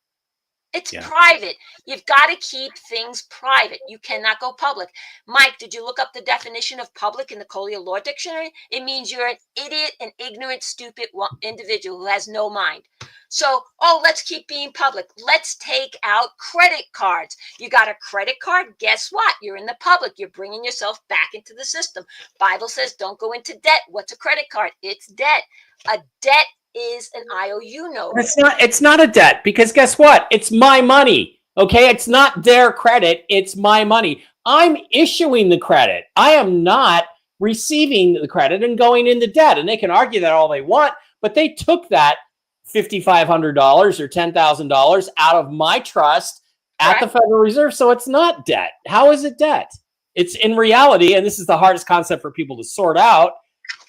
It's private. You've got to keep things private. You cannot go public. Mike, did you look up the definition of public in the Collier Law Dictionary? It means you're an idiot, an ignorant, stupid individual who has no mind. So, let's keep being public. Let's take out credit cards. You got a credit card? Guess what? You're in the public. You're bringing yourself back into the system. Bible says don't go into debt. What's a credit card? It's debt. A debt is an IOU note. It's not a debt, because guess what? It's my money. Okay, it's not their credit. It's my money. I'm issuing the credit. I am not receiving the credit and going into debt. And they can argue that all they want, but they took that $5,500 or $10,000 out of my trust at the Federal Reserve. So it's not debt. How is it debt? It's in reality, and this is the hardest concept for people to sort out,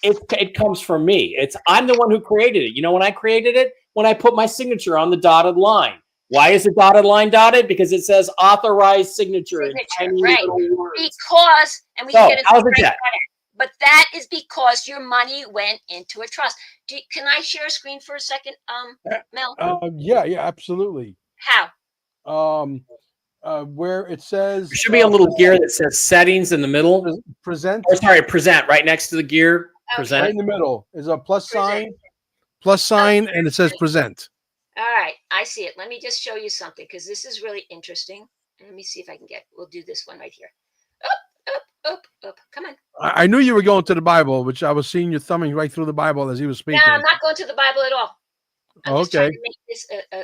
it comes from me. I'm the one who created it. You know when I created it? When I put my signature on the dotted line. Why is the dotted line dotted? Because it says authorized signature. Right. Because, and we can get into it, but that is because your money went into a trust. Can I share a screen for a second, Mel? Yeah, absolutely. How? Where it says there should be a little gear that says settings in the middle. Present. Present right next to the gear. Present. Right in the middle is a plus sign, and it says present. All right, I see it. Let me just show you something, because this is really interesting. Let me see if I can we'll do this one right here. Up. Come on. I knew you were going to the Bible, which I was seeing you thumbing right through the Bible as he was speaking. No, I'm not going to the Bible at all. I'm just trying to make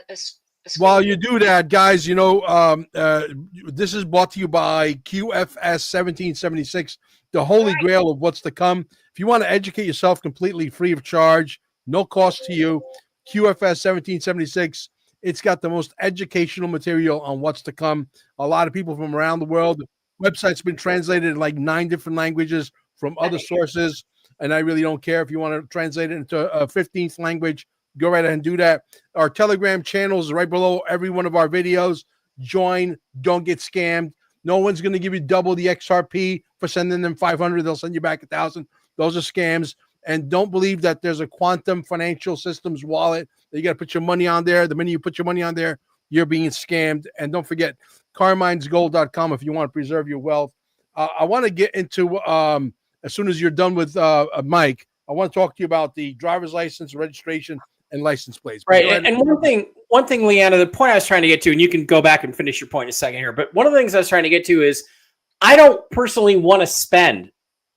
this While you do that, guys, this is brought to you by QFS 1776, the holy grail of what's to come. If you want to educate yourself completely free of charge, no cost to you, QFS 1776, it's got the most educational material on what's to come. A lot of people from around the world. The website's been translated in like 9 different languages from other sources, and I really don't care if you want to translate it into a 15th language. go right ahead and do that. Our Telegram channel is right below every one of our videos. Join. Don't get scammed. No one's going to give you double the XRP for sending them 500. They'll send you back 1,000. Those are scams. And don't believe that there's a quantum financial systems wallet that you got to put your money on there. The minute you put your money on there, you're being scammed. And don't forget, carminesgold.com if you want to preserve your wealth. I want to get into, as soon as you're done with Mike, I want to talk to you about the driver's license, registration, and license plates. Right. And one thing, Lyanna, the point I was trying to get to, and you can go back and finish your point in a second here, but one of the things I was trying to get to is I don't personally want to spend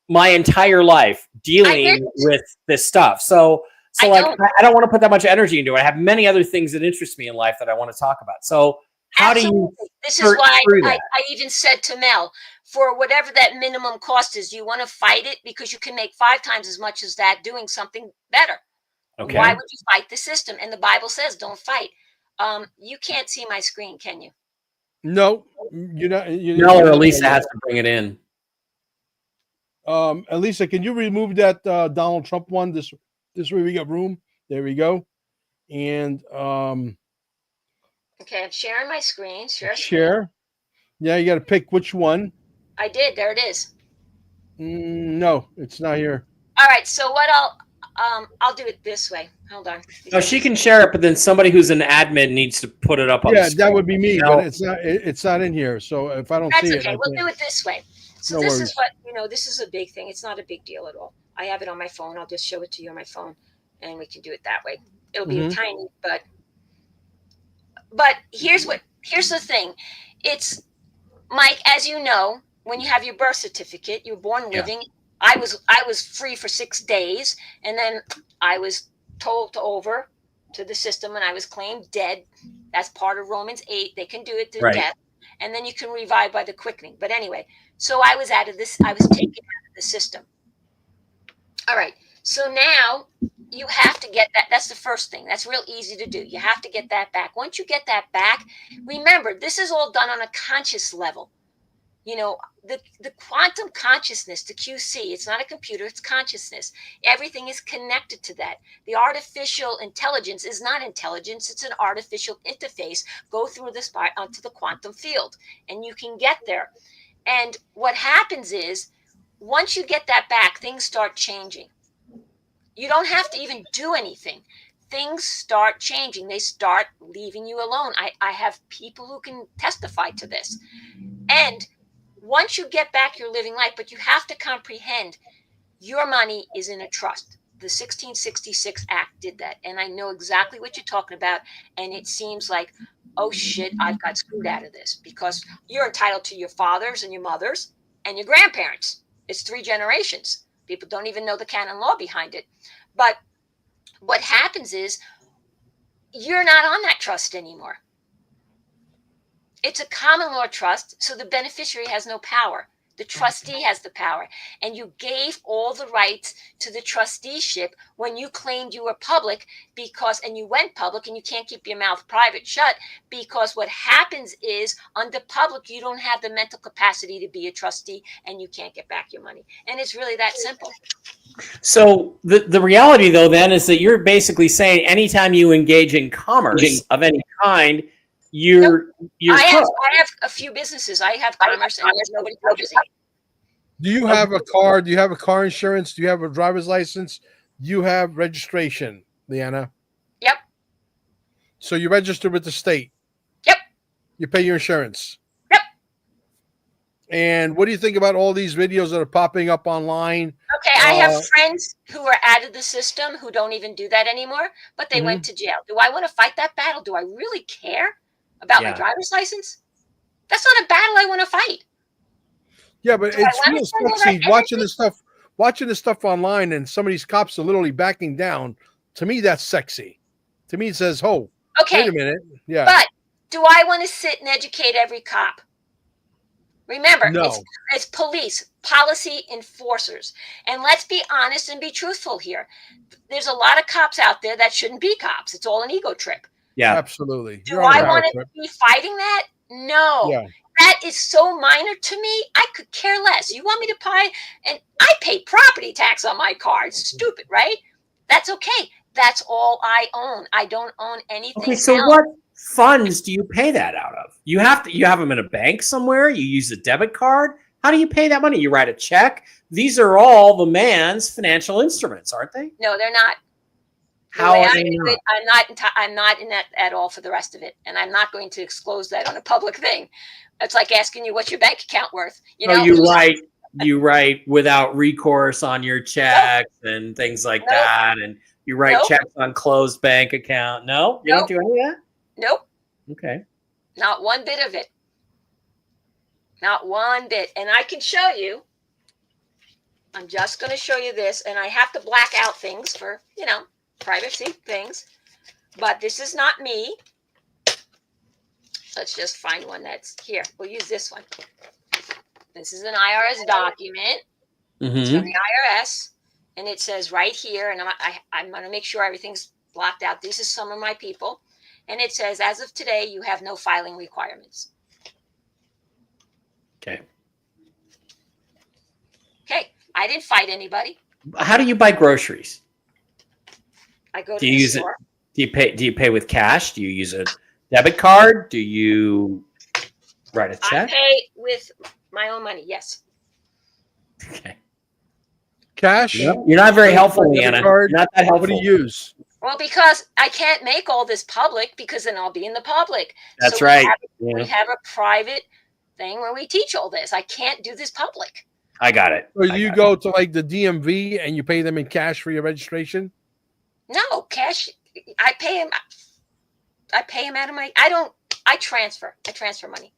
my entire life dealing with this stuff. So I don't want to put that much energy into it. I have many other things that interest me in life that I want to talk about. So how do you? This is why I even said to Mel, for whatever that minimum cost is, you want to fight it because you can make 5 times as much as that doing something better. Okay. Why would you fight the system? And the Bible says, don't fight. You can't see my screen, can you? No, you're not. Mel or Elisa has to bring it in. Elisa, can you remove that Donald Trump one? This way we got room. There we go. And okay, I'm sharing my screen. Share. Yeah, you got to pick which one. I did. There it is. No, it's not here. All right. So what I'll do it this way. Hold on. No, she can share it, but then somebody who's an admin needs to put it up on the screen. Yeah, that would be me, but it's not in here. So if I don't see it. That's okay. We'll do it this way. So this is what, this is a big thing. It's not a big deal at all. I have it on my phone. I'll just show it to you on my phone and we can do it that way. It'll be tiny, but here's the thing. It's, Mike, as you know, when you have your birth certificate, you're born living. I was free for 6 days, and then I was told over to the system and I was claimed dead. That's part of Romans 8. They can do it through death. And then you can revive by the quickening. But anyway, so I was taken out of the system. All right. So now you have to get that. That's the first thing. That's real easy to do. You have to get that back. Once you get that back, remember, this is all done on a conscious level. The quantum consciousness, the QC, it's not a computer, it's consciousness. Everything is connected to that. The artificial intelligence is not intelligence, it's an artificial interface. Go through this onto the quantum field, and you can get there. And what happens is, once you get that back, things start changing. You don't have to even do anything. Things start changing. They start leaving you alone. I have people who can testify to this. And once you get back your living life, but you have to comprehend your money is in a trust. The 1666 Act did that. And I know exactly what you're talking about. And it seems like, oh shit, I've got screwed out of this, because you're entitled to your fathers and your mothers and your grandparents. It's 3 generations. People don't even know the canon law behind it. But what happens is you're not on that trust anymore. It's a common law trust, so the beneficiary has no power. The trustee has the power. And you gave all the rights to the trusteeship when you claimed you were public, and you went public, and you can't keep your mouth private shut, because what happens is, under public, you don't have the mental capacity to be a trustee, and you can't get back your money. And it's really that simple. So the reality, though, then, is that you're basically saying anytime you engage in commerce of any kind, I have a few businesses. I have commerce, and nobody touches it. Do you have a car? Do you have a car insurance? Do you have a driver's license? You have registration, Lyanna? Yep. So you register with the state? Yep. You pay your insurance? Yep. And what do you think about all these videos that are popping up online? Okay, I have friends who are out of the system who don't even do that anymore, but they went to jail. Do I want to fight that battle? Do I really care about my driver's license? That's not a battle I want to fight. Yeah, but it's real sexy watching this stuff online, and some of these cops are literally backing down. To me, that's sexy. To me, it says, "Oh, wait a minute." Yeah. But do I want to sit and educate every cop? Remember, it's police, policy enforcers. And let's be honest and be truthful here. There's a lot of cops out there that shouldn't be cops. It's all an ego trip. Yeah, absolutely. Do I want to be fighting that? No. Yeah. That is so minor to me. I could care less. You want me to pay? And I pay property tax on my car. It's stupid, right? That's okay. That's all I own. I don't own anything Okay, so else. what funds do you pay that out of? You have them in a bank somewhere? You use a debit card? How do you pay that money? You write a check? These are all the man's financial instruments, aren't they? No, they're not. How are they not? I'm not in that at all for the rest of it, and I'm not going to disclose that on a public thing. It's like asking you what's your bank account worth. You know, you write without recourse on your checks and things like that, and you write checks on closed bank account. No, you don't do any of that. Nope. Okay. Not one bit of it. Not one bit, and I can show you. I'm just going to show you this, and I have to black out things for privacy things, but this is not me. Let's just find one that's here. We'll use this one. This is an IRS document. It's from the IRS, and it says right here, and I'm going to make sure everything's blocked out. This is some of my people, and it says, as of today, you have no filing requirements. Okay. Okay. I didn't fight anybody. How do you buy groceries? I go to the store. Do you pay with cash? Do you use a debit card? Do you write a check? I pay with my own money. Yes. Okay. Cash? You're not very helpful, Lyanna. You're not that helpful. What do you use? Well, because I can't make all this public because then I'll be in the public. That's right. We have a private thing where we teach all this. I can't do this public. I got it. So you go to like the DMV and you pay them in cash for your registration? No, cash. I pay him out of my. I transfer money.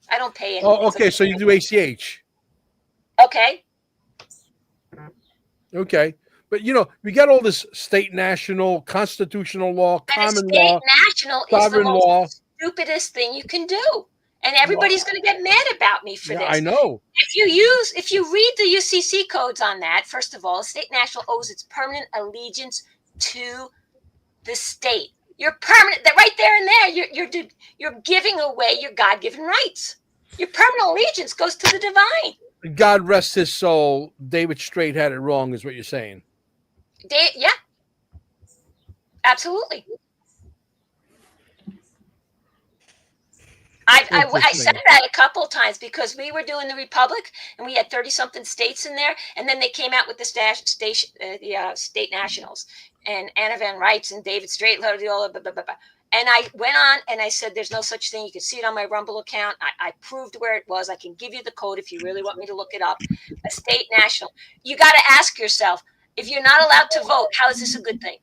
I don't pay anything. Oh, okay. So you do ACH. Okay. Okay. But we got all this state, national, constitutional law, common law, national sovereign is the law. most stupidest thing you can do. And everybody's going to get mad about me for this. I know. If you read the UCC codes on that, first of all, state national owes its permanent allegiance to the state. You're permanent, right there and there. You're giving away your God-given rights. Your permanent allegiance goes to the divine. God rest his soul. David Strait had it wrong, is what you're saying. Yeah, absolutely. I said that a couple of times because we were doing the Republic and we had 30-something states in there, and then they came out with the state nationals and Anna Van Wrights and David Strait, blah, blah, blah, blah, blah. And I went on and I said, there's no such thing. You can see it on my Rumble account. I proved where it was. I can give you the code if you really want me to look it up. A state national. You got to ask yourself, if you're not allowed to vote, how is this a good thing?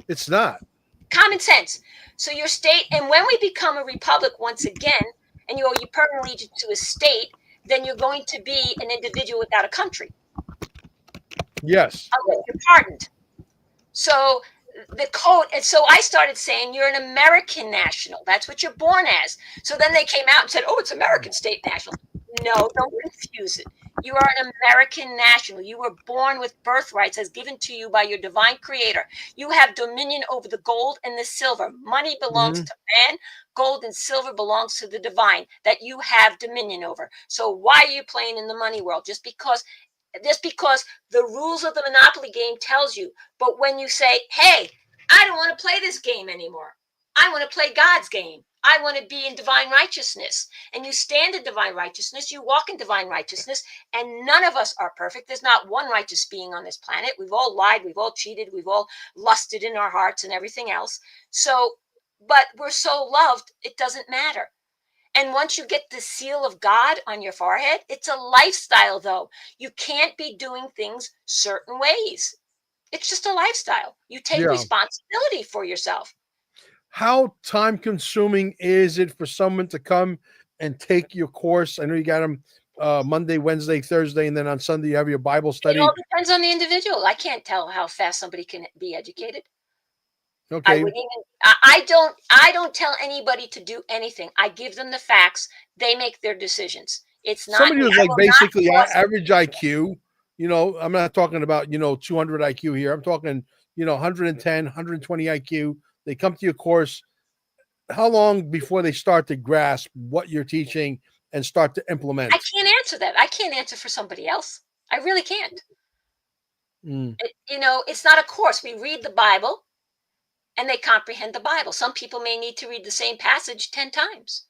It's not. Common sense. So your state, and when we become a republic once again, and you owe your permanent allegiance to a state, then you're going to be an individual without a country. Yes. Unless you're pardoned. So the code, and so I started saying you're an American national. That's what you're born as. So then they came out and said, oh, it's American state national. No, don't confuse it. You are an American national. You were born with birthrights as given to you by your divine creator. You have dominion over the gold and the silver. Money belongs to man. Gold and silver belongs to the divine that you have dominion over. So why are you playing in the money world? Just because the rules of the Monopoly game tells you. But when you say, hey, I don't want to play this game anymore. I want to play God's game. I want to be in divine righteousness. And you stand in divine righteousness. You walk in divine righteousness. And none of us are perfect. There's not one righteous being on this planet. We've all lied. We've all cheated. We've all lusted in our hearts and everything else. So, but we're so loved, it doesn't matter. And once you get the seal of God on your forehead, it's a lifestyle, though. You can't be doing things certain ways. It's just a lifestyle. You take responsibility for yourself. How time consuming is it for someone to come and take your course? I know you got them Monday, Wednesday, Thursday, and then on Sunday you have your Bible study. It all depends on the individual. I can't tell how fast somebody can be educated. Okay. I don't tell anybody to do anything. I give them the facts. They make their decisions. It's not somebody who's like basically average IQ. I'm not talking about 200 IQ here. I'm talking 110, 120 IQ. They come to your course. How long before they start to grasp what you're teaching and start to implement? I can't answer that. I can't answer for somebody else. I really can't. Mm. You know, it's not a course. We read the Bible and they comprehend the Bible. Some people may need to read the same passage 10 times.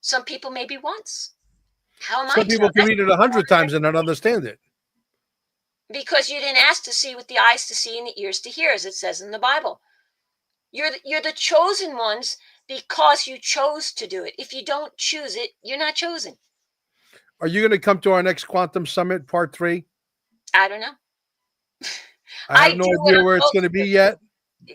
Some people maybe once. How am I Some to people know? can read it 100 times and not understand it. Because you didn't ask to see with the eyes to see and the ears to hear, as it says in the Bible. You're the chosen ones because you chose to do it. If you don't choose it, you're not chosen. Are you going to come to our next Quantum Summit, Part 3? I don't know. I have no do what idea I'm where it's supposed going to be yet.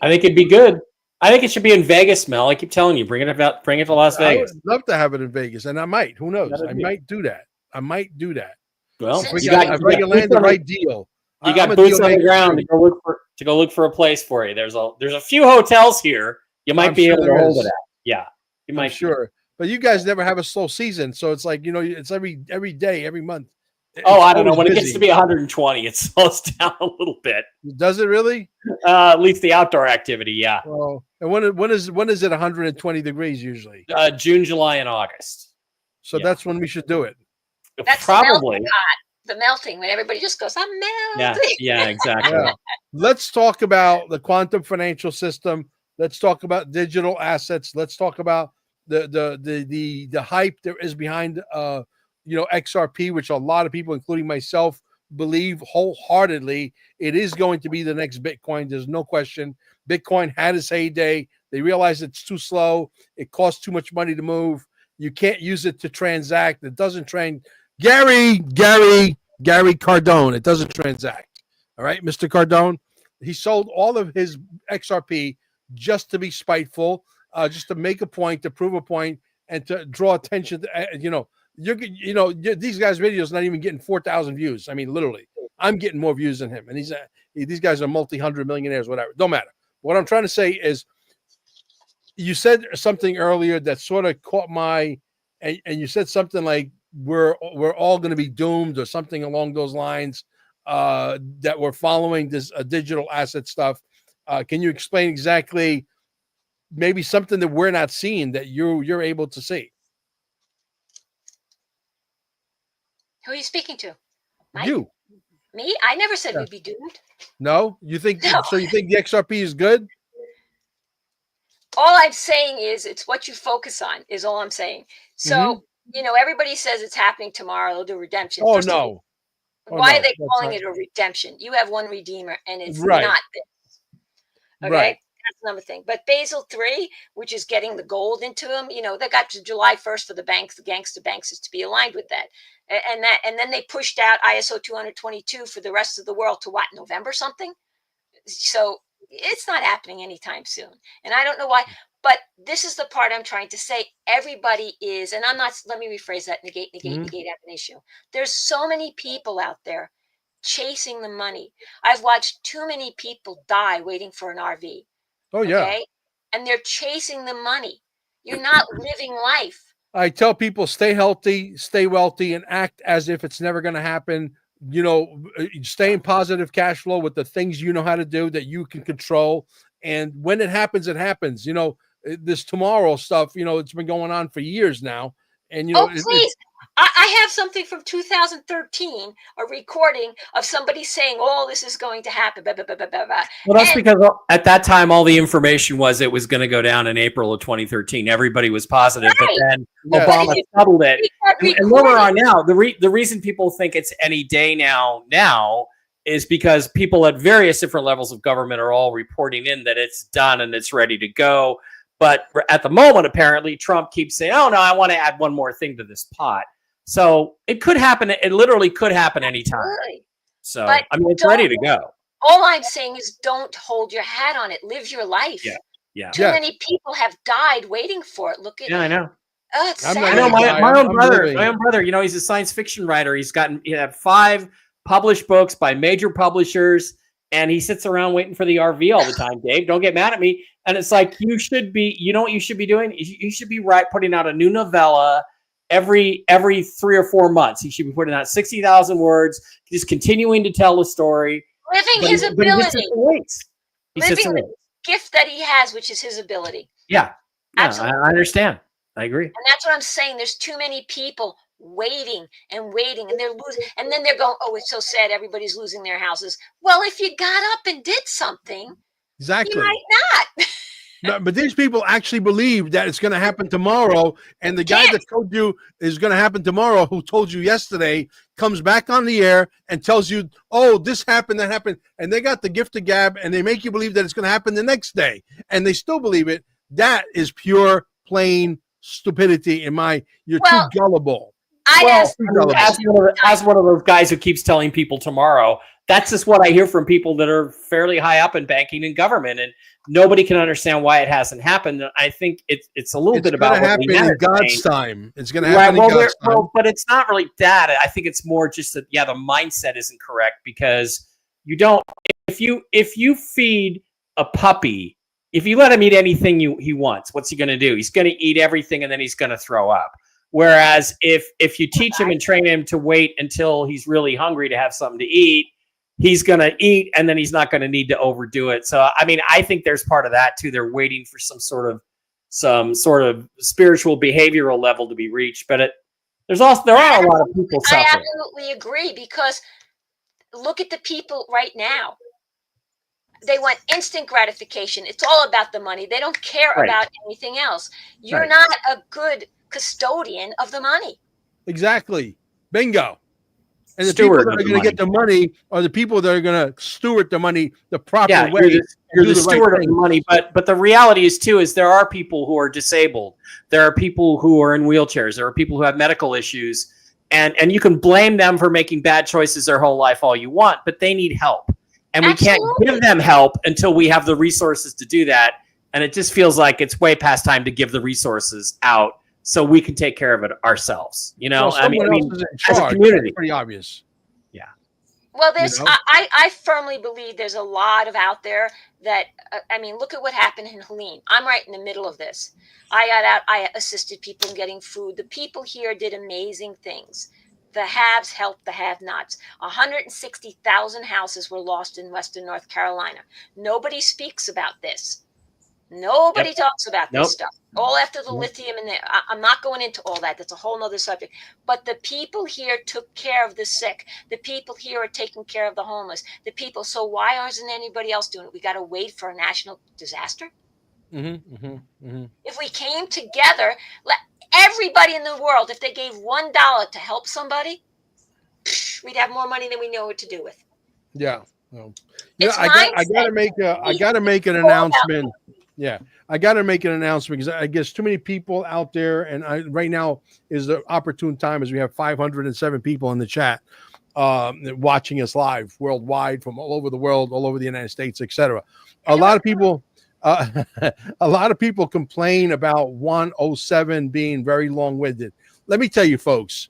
I think it'd be good. I think it should be in Vegas, Mel. I keep telling you, bring it to Las I Vegas. would love to have it in Vegas, and I might. Who knows? Gotta I do. might do that. I might do that. Well, If You I can land the right deal. You I'm got a boots deal on the maker, ground too. to go look for a place for you. There's a few hotels here. You might I'm be sure able to there hold is. it at. Yeah, you I'm might. sure. But you guys never have a slow season, so it's like, it's every day, every month. Oh, It's I don't know. always When it busy. gets to be 120, it slows down a little bit. Does it really? At least the outdoor activity, yeah. Well, and when is it 120 degrees usually? June, July, and August. So Yeah. that's when we should do it. That's Probably. the melting when everybody just goes, I'm melting. Yeah, exactly. Yeah. Let's talk about the quantum financial system. Let's talk about digital assets. Let's talk about the hype there is behind XRP, which a lot of people, including myself, believe wholeheartedly it is going to be the next Bitcoin. There's no question. Bitcoin had its heyday. They realized it's too slow. It costs too much money to move. You can't use it to transact. It doesn't train. Gary Cardone. It doesn't transact. All right, Mr. Cardone. He sold all of his XRP just to be spiteful, just to make a point, to prove a point, and to draw attention to, these guys' videos not even getting 4,000 views. I mean, literally, I'm getting more views than him. And these guys are multi-hundred millionaires, whatever. Don't matter. What I'm trying to say is, you said something earlier that sort of caught my, and you said something like, we're all going to be doomed or something along those lines, that we're following this digital asset stuff. Can you explain exactly maybe something that we're not seeing that you're able to see? Who are you speaking to? Mike? You. Me? I never said we'd be doomed. No? You think No. so? You think the XRP is good? All I'm saying is it's what you focus on is all I'm saying. So, everybody says it's happening tomorrow. They'll do redemption. Oh, First of all, no. why no. are they That's calling right. it a redemption? You have one redeemer and it's Right. not this. Okay. Right. That's another thing. But Basel III, which is getting the gold into them, they got to July 1st for the banks, the gangster banks, is to be aligned with that. And then they pushed out ISO 222 for the rest of the world to what, November something? So it's not happening anytime soon. And I don't know why. But this is the part I'm trying to say. Everybody is, and I'm not, let me rephrase that, negate have an issue. There's so many people out there chasing the money. I've watched too many people die waiting for an RV. Oh, yeah. Okay? And they're chasing the money. You're not living life. I tell people, stay healthy, stay wealthy, and act as if it's never going to happen. Stay in positive cash flow with the things you know how to do that you can control. And when it happens, it happens. This tomorrow stuff, it's been going on for years now. And, please. I have something from 2013, a recording of somebody saying, this is going to happen. Blah, blah, blah, blah, blah. Well, that's because at that time, all the information was it was going to go down in April of 2013. Everybody was positive, Right. but then Yeah. Obama scuttled it. And where we're on Recording. now, the reason people think it's any day now is because people at various different levels of government are all reporting in that it's done and it's ready to go. But at the moment, apparently, Trump keeps saying, oh, no, I want to add one more thing to this pot. So it could happen. It literally could happen anytime. Absolutely. So, But it's ready to go. All I'm saying is don't hold your hat on it. Live your life. Yeah. Too many people have died waiting for it. Look at Yeah, I know. Oh, it's I'm sad. not I know gonna my die. own I'm brother. living. My own brother. He's a science fiction writer. He had 5 published books by major publishers, and he sits around waiting for the RV all the time. Dave, don't get mad at me. And it's like you should be. You know what you should be doing? You should be putting out a new novella every 3 or 4 months. He should be putting out 60,000 words, just continuing to tell the story. Living his But he just ability. sits and waits. He sits and Living waits. the gift that he has, which is his ability. Yeah, Absolutely. I understand. I agree. And that's what I'm saying. There's too many people waiting and waiting, and they're losing, and then they're going, oh, it's so sad, everybody's losing their houses. Well, if you got up and did something, Exactly. you might not. No, but these people actually believe that it's going to happen tomorrow, and the guy that told you is going to happen tomorrow, who told you yesterday, comes back on the air and tells you, "Oh, this happened, that happened," and they got the gift of gab, and they make you believe that it's going to happen the next day, and they still believe it. That is pure, plain stupidity. You're too gullible. As one of those guys who keeps telling people tomorrow, that's just what I hear from people that are fairly high up in banking and government, and nobody can understand why it hasn't happened. I think it's a little bit about what happen Lyanna in God's saying. time. It's going to happen in God's time. Well, but it's not really that. I think it's more just that the mindset isn't correct, because you don't. If you feed a puppy, if you let him eat anything he wants, what's he going to do? He's going to eat everything, and then he's going to throw up. Whereas if you teach him and train him to wait until he's really hungry to have something to eat, he's going to eat, and then he's not going to need to overdo it. So, I mean, I think there's part of that too. They're waiting for some sort of spiritual behavioral level to be reached. But there are a lot of people suffering. I absolutely agree, because look at the people right now. They want instant gratification. It's all about the money. They don't care about anything else. You're not a good custodian of the money. Exactly. Bingo. And the people that are going to get the money are the people that are going to steward the money the proper way. You're the steward of the money, but the reality is there are people who are disabled. There are people who are in wheelchairs. There are people who have medical issues, and you can blame them for making bad choices their whole life all you want, but they need help. And we can't give them help until we have the resources to do that. And it just feels like it's way past time to give the resources out so we can take care of it ourselves. You know, I mean as a community, it's pretty obvious. Yeah. Well, I firmly believe there's a lot of out there that, I mean, look at what happened in Helene. I'm right in the middle of this. I got out, I assisted people in getting food. The people here did amazing things. The haves helped the have-nots. 160,000 houses were lost in Western North Carolina. Nobody speaks about this. Nobody talks about this stuff. All after the lithium, and I'm not going into all that. That's a whole nother subject. But the people here took care of the sick. The people here are taking care of the homeless. The people. So why isn't anybody else doing it? We got to wait for a national disaster. If we came together, everybody in the world, if they gave $1 to help somebody, we'd have more money than we know what to do with. Yeah. Well, I gotta make an announcement. Yeah, I gotta make an announcement, because I guess too many people out there, and right now is the opportune time, as we have 507 people in the chat watching us live worldwide, from all over the world, all over the United States, etc. A lot of people complain about 107 being very long-winded. Let me tell you, folks,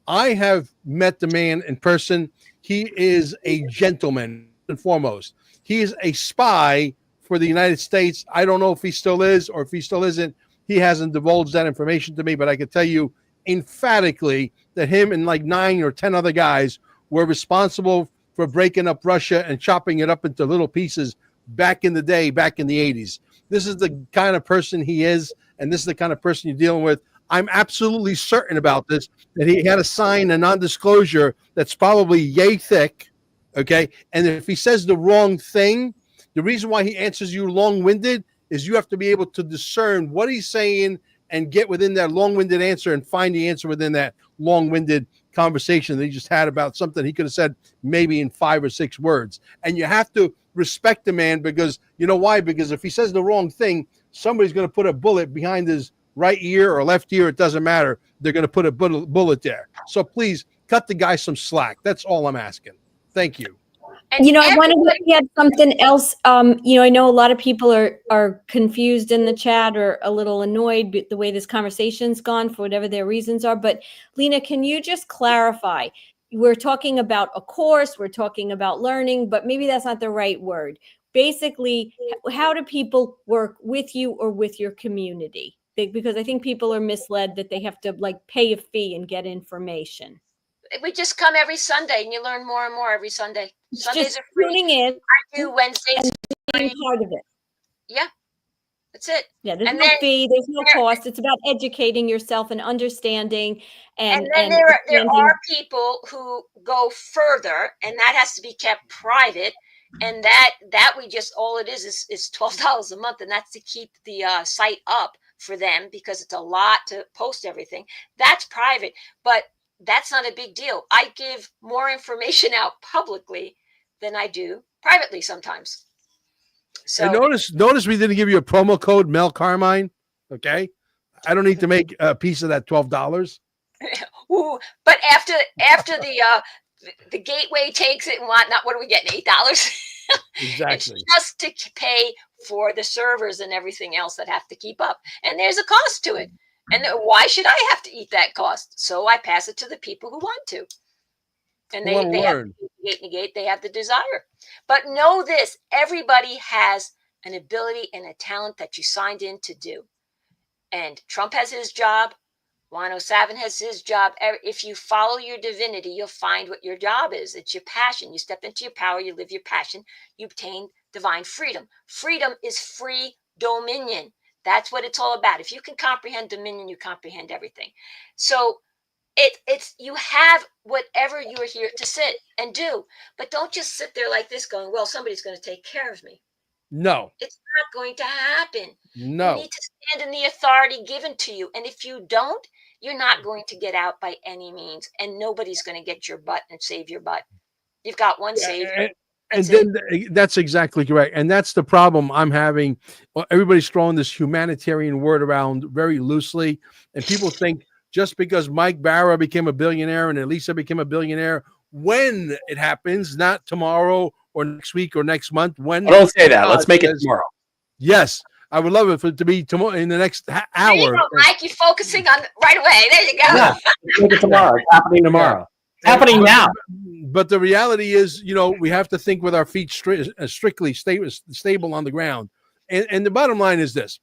I have met the man in person. He is a gentleman, and foremost. He is a spy for the United States. I don't know if he still is or if he still isn't. He hasn't divulged that information to me, but I can tell you emphatically that him and like 9 or 10 other guys were responsible for breaking up Russia and chopping it up into little pieces back in the day, back in the 80s. This is the kind of person he is, and this is the kind of person you're dealing with. I'm absolutely certain about this, that he had to sign a non-disclosure that's probably yay thick, okay? And if he says the wrong thing, the reason why he answers you long-winded is you have to be able to discern what he's saying and get within that long-winded answer and find the answer within that long-winded conversation that he just had about something he could have said maybe in 5 or 6 words. And you have to respect the man, because you know why? Because if he says the wrong thing, somebody's going to put a bullet behind his right ear or left ear. It doesn't matter. They're going to put a bullet there. So please cut the guy some slack. That's all I'm asking. Thank you. And I wanted to add something else. I know a lot of people are confused in the chat or a little annoyed with the way this conversation's gone for whatever their reasons are. But Lyanna, can you just clarify? We're talking about a course, we're talking about learning, but maybe that's not the right word. Basically, how do people work with you or with your community? Because I think people are misled that they have to pay a fee and get information. We just come every Sunday, and you learn more and more every Sunday. Sundays Just are free. tuning in. I do Wednesdays. Being part of it. Yeah. That's it. Yeah, there's And no then fee, there's no there- cost. It's about educating yourself and understanding And then there are people who go further, and that has to be kept private. And that we just, all it is $12 a month, and that's to keep the site up for them, because it's a lot to post everything. That's private, but that's not a big deal. I give more information out publicly than I do privately sometimes. So And notice we didn't give you a promo code, Mel Carmine. Okay, I don't need to make a piece of that $12. ooh, but after the gateway takes it and whatnot, what are we getting? $8? Exactly. It's just to pay for the servers and everything else that have to keep up. And there's a cost to it. And why should I have to eat that cost? So I pass it to the people who want to. And they have negate, they have the desire. But know this, everybody has an ability and a talent that you signed in to do. And Trump has his job. 107 has his job. If you follow your divinity, you'll find what your job is. It's your passion. You step into your power, you live your passion, you obtain divine freedom. Freedom is free dominion. That's what it's all about. If you can comprehend dominion, you comprehend everything. So it's you have whatever you are here to sit and do, but don't just sit there like this going, well, somebody's going to take care of me. No, it's not going to happen. No, you need to stand in the authority given to you, and if you don't, you're not going to get out by any means, and nobody's going to get your butt and save your butt. You've got one savior. And then that's exactly correct. And that's the problem I'm having. Well, everybody's throwing this humanitarian word around very loosely. And people think just because Mike Barra became a billionaire and Elisa became a billionaire, when it happens, not tomorrow or next week or next month. When don't say that. Let's make it tomorrow. Yes. I would love it for it to be tomorrow in the next hour. There you go, Mike. You're focusing on right away. There you go. Yeah, make it tomorrow. It's happening tomorrow. It's happening now. But the reality is, we have to think with our feet strictly stable on the ground. And the bottom line is this.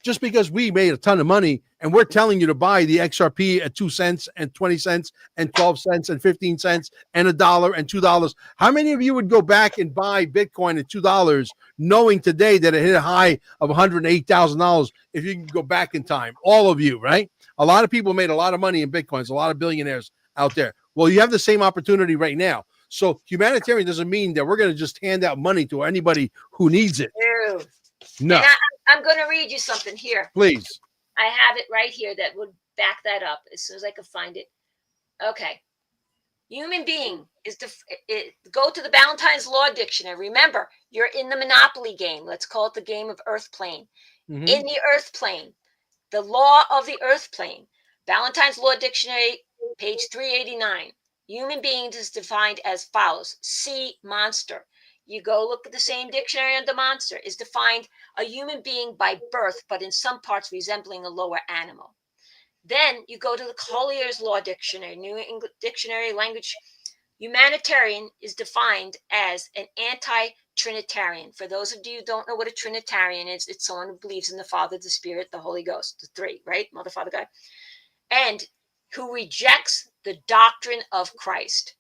Just because we made a ton of money and we're telling you to buy the XRP at 2 cents and 20 cents and 12 cents and 15 cents and $1 and $2, how many of you would go back and buy Bitcoin at $2 knowing today that it hit a high of $108,000 if you can go back in time? All of you, right? A lot of people made a lot of money in Bitcoins, a lot of billionaires out there. Well, you have the same opportunity right now. So humanitarian doesn't mean that we're going to just hand out money to anybody who needs it. Ew. No. And I'm going to read you something here. Please. I have it right here that would back that up as soon as I can find it. Okay. Human being is go to the Valentine's Law Dictionary. Remember, you're in the Monopoly game. Let's call it the game of Earth Plane. Mm-hmm. In the Earth Plane, the law of the Earth Plane, Valentine's Law Dictionary, page 389. Human beings is defined as follows. Sea monster. You go look at the same dictionary under monster, is defined a human being by birth, but in some parts resembling a lower animal. Then you go to the Collier's Law Dictionary, New English Dictionary Language. Humanitarian is defined as an anti-Trinitarian. For those of you who don't know what a Trinitarian is, it's someone who believes in the Father, the Spirit, the Holy Ghost, the three, right? Mother, Father, God. And who rejects the doctrine of Christ.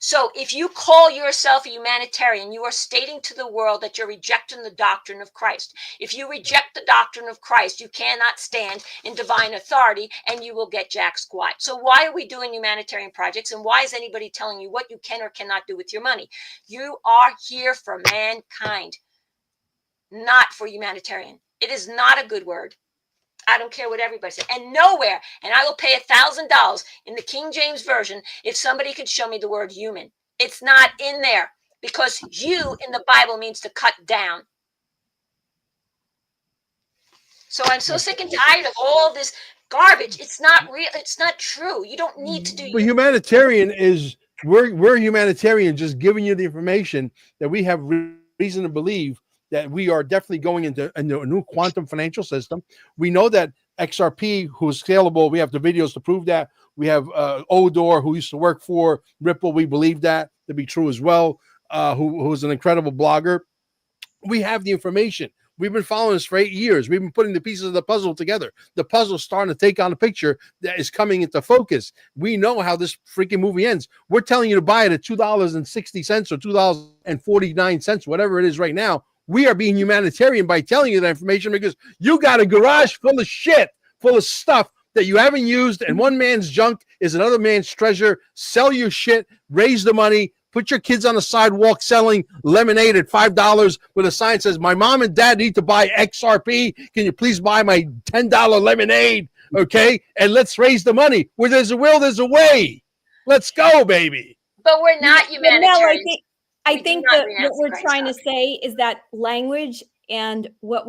So if you call yourself a humanitarian, you are stating to the world that you're rejecting the doctrine of Christ. If you reject the doctrine of Christ, you cannot stand in divine authority and you will get jack squat. So why are we doing humanitarian projects, and why is anybody telling you what you can or cannot do with your money? You are here for mankind, not for humanitarian. It is not a good word. I don't care what everybody says. And nowhere, and I will pay $1,000 in the King James Version if somebody could show me the word human. It's not in there, because you in the Bible means to cut down. So I'm so sick and tired of all this garbage. It's not real. It's not true. You don't need to do. But humanitarian is, we're humanitarian, just giving you the information that we have reason to believe that we are definitely going into a new quantum financial system. We know that XRP, who's scalable, we have the videos to prove that. We have Odor, who used to work for Ripple. We believe that to be true as well, who's an incredible blogger. We have the information. We've been following this for 8 years. We've been putting the pieces of the puzzle together. The puzzle's starting to take on a picture that is coming into focus. We know how this freaking movie ends. We're telling you to buy it at $2.60 or $2.49, whatever it is right now. We are being humanitarian by telling you that information because you got a garage full of shit, full of stuff that you haven't used, and one man's junk is another man's treasure. Sell your shit, raise the money, put your kids on the sidewalk selling lemonade at $5 with a sign that says, my mom and dad need to buy XRP. Can you please buy my $10 lemonade? Okay. And let's raise the money. Where there's a will, there's a way. Let's go, baby. But we're not humanitarian. I think that what we're trying to say is that language and what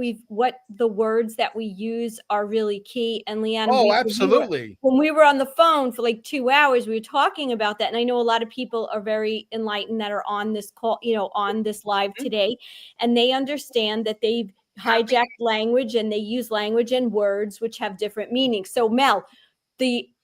the words that we use are really key. And Lyanna, oh, absolutely. When we were on the phone for like 2 hours, we were talking about that. And I know a lot of people are very enlightened that are on this call, on this live today, and they understand that they've hijacked language and they use language and words which have different meanings. So Mel,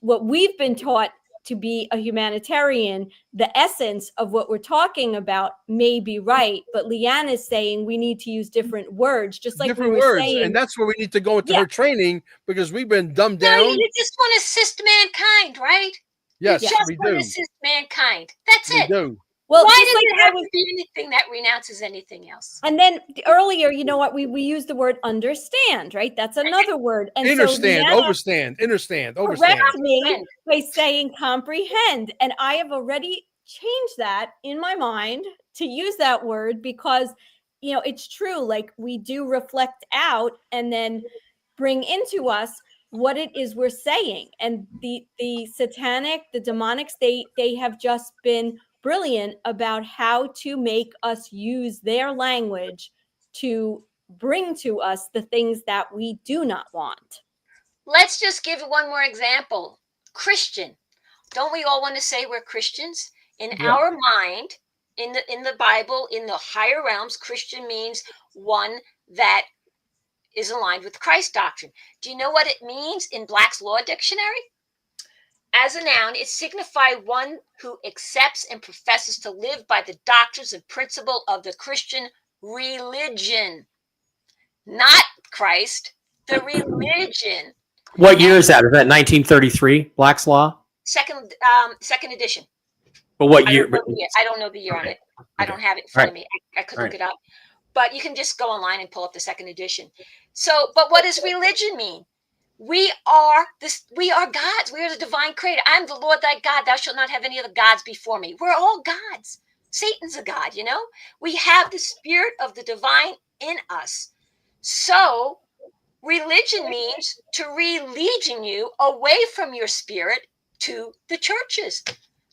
what we've been taught to be a humanitarian, the essence of what we're talking about may be right, but Lyanna is saying we need to use different words, just like different we were words, saying. and that's where we need to go into her training because we've been dumbed down. No, you just want to assist mankind, right? Yes, you just we want do. to assist mankind. That's We it. do. Well, why just does like it have to be anything that renounces anything else? And then earlier, you know what? We used the word understand, right? That's another word. And Understand, so Lyanna understand. corrected me by saying comprehend. And I have already changed that in my mind to use that word because, it's true. Like we do reflect out and then bring into us what it is we're saying. And the satanic, the demonic state, they have just been brilliant about how to make us use their language to bring to us the things that we do not want. Let's just give one more example. Christian. Don't we all want to say we're Christians? In our mind, in the Bible, in the higher realms, Christian means one that is aligned with Christ's doctrine. Do you know what it means in Black's Law Dictionary? As a noun, it signifies one who accepts and professes to live by the doctrines and principle of the Christian religion. Not Christ, the religion. What year is that? Is that 1933, Black's Law? Second edition. But what year? I don't know the year on it. I don't have it in front of me. I could look it up. But you can just go online and pull up the second edition. So, but what does religion mean? We are gods. We are the divine creator. I'm the Lord thy God. Thou shalt not have any other gods before me. We're all gods. Satan's a god, We have the spirit of the divine in us. So religion means to religion you away from your spirit to the churches.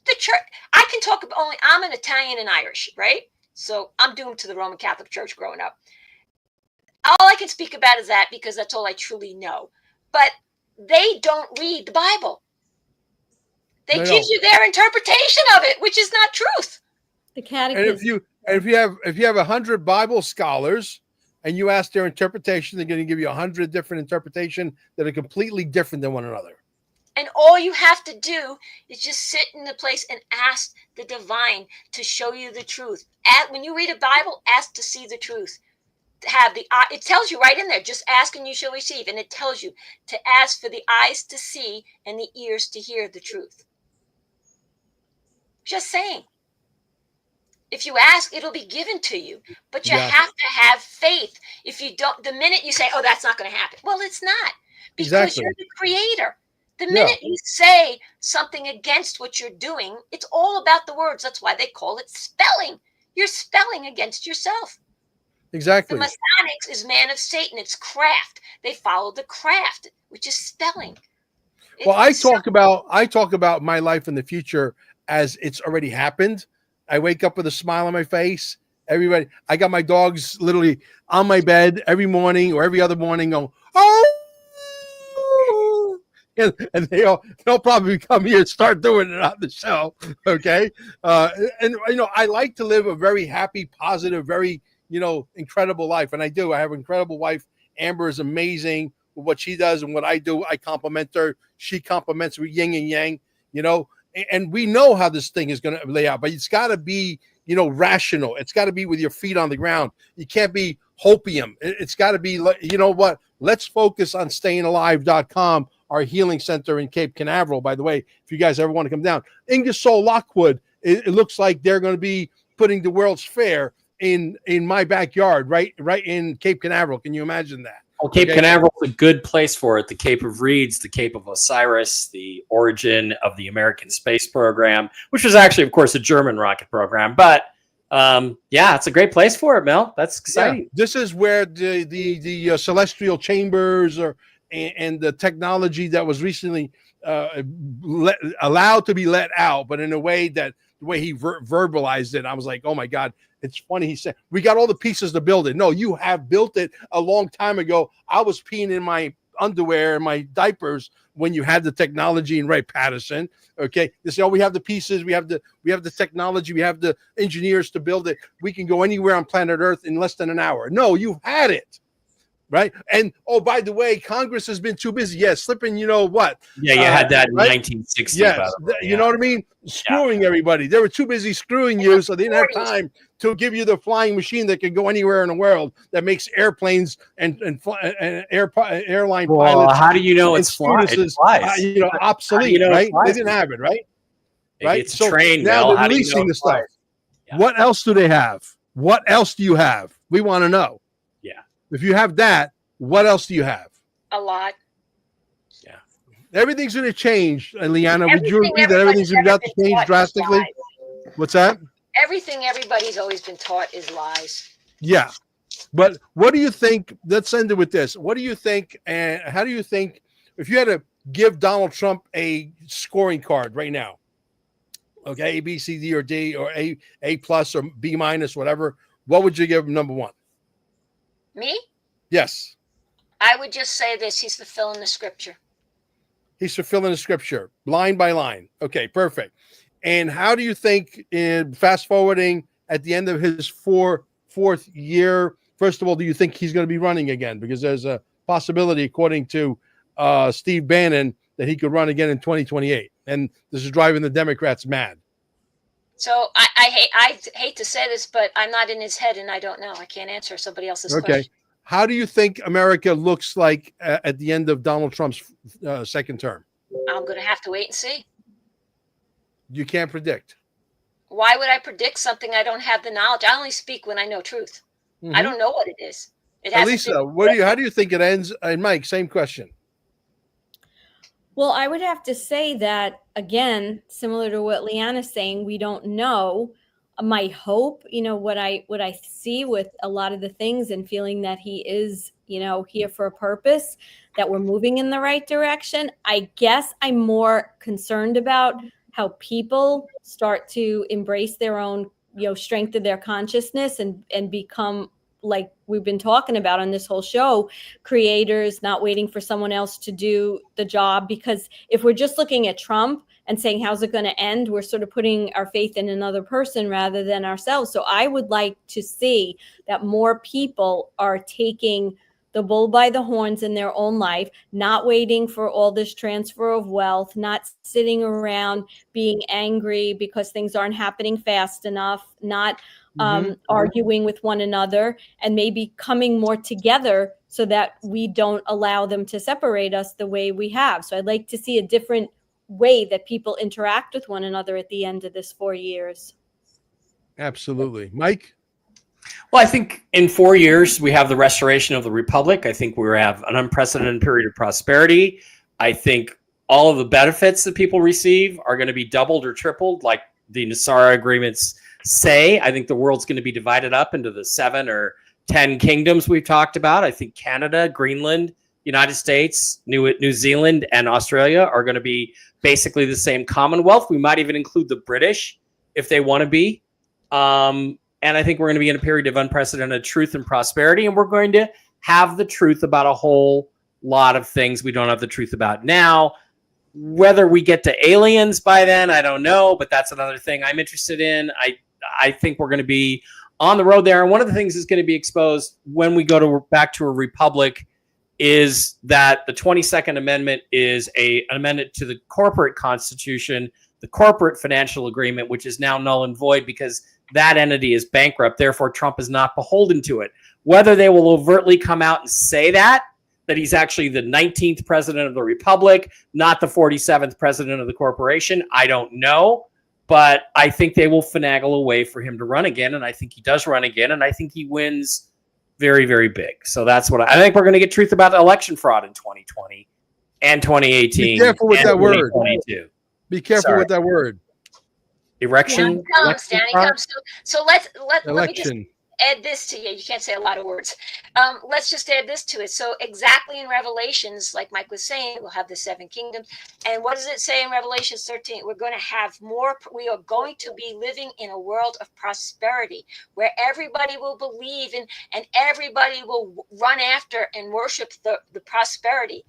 The church, I can talk about I'm an Italian and Irish, right? So I'm doomed to the Roman Catholic Church growing up. All I can speak about is that because that's all I truly know. But they don't read the Bible. They give you their interpretation of it, which is not truth. The catechism. And if you have 100 Bible scholars and you ask their interpretation, they're going to give you 100 different interpretations that are completely different than one another. And all you have to do is just sit in the place and ask the divine to show you the truth. When you read a Bible, ask to see the truth. It tells you right in there, just ask and you shall receive. And it tells you to ask for the eyes to see and the ears to hear the truth. Just saying. If you ask, it'll be given to you. But you have to have faith. If you don't, the minute you say, oh, that's not going to happen. Well, it's not. Because you're the creator. The minute you say something against what you're doing, it's all about the words. That's why they call it spelling. You're spelling against yourself. Exactly. The Masonics is man of Satan. It's craft. They follow the craft, which is spelling. Well, I talk about my life in the future as it's already happened. I wake up with a smile on my face. I got my dogs literally on my bed every morning or every other morning going, oh, and they'll probably come here and start doing it on the show. Okay. And I like to live a very happy, positive, very, incredible life. And I do. I have an incredible wife. Amber is amazing with what she does and what I do. I compliment her. She compliments me, yin and yang, and we know how this thing is going to lay out, but it's got to be, rational. It's got to be with your feet on the ground. You can't be hopium. It's got to be, what? Let's focus on stayingalive.com, our healing center in Cape Canaveral. By the way, if you guys ever want to come down, Ingersoll Lockwood, it looks like they're going to be putting the World's Fair in my backyard, right in Cape Canaveral. Can you imagine that? Well, Cape Canaveral is a good place for it. The Cape of Reeds, the Cape of Osiris, the origin of the American space program, which was actually, of course, a German rocket program. But yeah, it's a great place for it, Mel. That's exciting. Yeah. This is where the celestial chambers and the technology that was recently allowed to be let out, but in a way that the way he verbalized it, I was like, oh my God. It's funny. He said, we got all the pieces to build it. No, you have built it a long time ago. I was peeing in my underwear and my diapers when you had the technology in Wright-Patterson. Okay. They say, oh, we have the pieces. We have the technology. We have the engineers to build it. We can go anywhere on planet Earth in less than an hour. No, you had it. Right. And oh, by the way, Congress has been too busy. Yes. Slipping, you know what? Yeah, you had that in 1960. Yes. You know what I mean? Screwing everybody. They were too busy screwing you. So they didn't have time to give you the flying machine that can go anywhere in the world that makes airplanes and airline pilots. How do you know it's flies? Obsolete, right? They didn't have it, right? Right. It's trained. Now they're releasing the stuff. Yeah. What else do they have? What else do you have? We want to know. If you have that, what else do you have? A lot. Yeah. Everything's going to change. And Lyanna, would you agree that everything's about to change drastically? What's that? Everything everybody's always been taught is lies. Yeah. But what do you think? Let's end it with this. What do you think? And how do you think if you had to give Donald Trump a scoring card right now? Okay, A, B, C, D, or D, or A plus or B minus, whatever. What would you give him number one? Me? Yes. I would just say this. He's fulfilling the scripture. He's fulfilling the scripture, line by line. Okay, perfect. And how do you think, in fast forwarding at the end of his fourth year, first of all, do you think he's going to be running again? Because there's a possibility, according to Steve Bannon, that he could run again in 2028. And this is driving the Democrats mad. So I hate to say this, but I'm not in his head and I don't know. I can't answer somebody else's question. How do you think America looks like at the end of Donald Trump's second term? I'm going to have to wait and see. You can't predict. Why would I predict something I don't have the knowledge? I only speak when I know truth. I don't know what it is. Lisa, how do you think it ends? And Mike, same question. Well, I would have to say that, again, similar to what Lyanna's saying, we don't know. My hope, what I see with a lot of the things and feeling that he is, here for a purpose, that we're moving in the right direction. I guess I'm more concerned about how people start to embrace their own, strength of their consciousness and become, like we've been talking about on this whole show, creators, not waiting for someone else to do the job. Because if we're just looking at Trump and saying, how's it going to end? We're sort of putting our faith in another person rather than ourselves. So I would like to see that more people are taking the bull by the horns in their own life, not waiting for all this transfer of wealth, not sitting around being angry because things aren't happening fast enough, not arguing with one another, and maybe coming more together so that we don't allow them to separate us the way we have. So I'd like to see a different way that people interact with one another at the end of this 4 years. Absolutely. Mike? Well, I think in 4 years, we have the restoration of the Republic. I think we have an unprecedented period of prosperity. I think all of the benefits that people receive are going to be doubled or tripled, like the Nassau agreements say. I think the world's going to be divided up into the 7 or 10 kingdoms we've talked about. I think Canada, Greenland, United States, New Zealand, and Australia are going to be basically the same Commonwealth. We might even include the British if they want to be. And I think we're going to be in a period of unprecedented truth and prosperity. And we're going to have the truth about a whole lot of things we don't have the truth about now. Whether we get to aliens by then, I don't know, but that's another thing I'm interested in. I think we're going to be on the road there. And one of the things that's going to be exposed when we go back to a republic is that the 22nd Amendment is an amendment to the corporate constitution, the corporate financial agreement, which is now null and void because that entity is bankrupt. Therefore, Trump is not beholden to it. Whether they will overtly come out and say that he's actually the 19th president of the republic, not the 47th president of the corporation, I don't know. But I think they will finagle a way for him to run again, and I think he does run again, and I think he wins very, very big. So that's what I think. We're going to get truth about election fraud in 2020 and 2018. Be careful with that word. Be careful with that word. Erection. Danny comes. So let me just Election. add this to you. You can't say a lot of words. Let's just add this to it. So exactly in Revelations, like Mike was saying, we'll have the 7 kingdoms. And what does it say in Revelations 13? We're going to have more. We are going to be living in a world of prosperity where everybody will believe in and everybody will run after and worship the prosperity.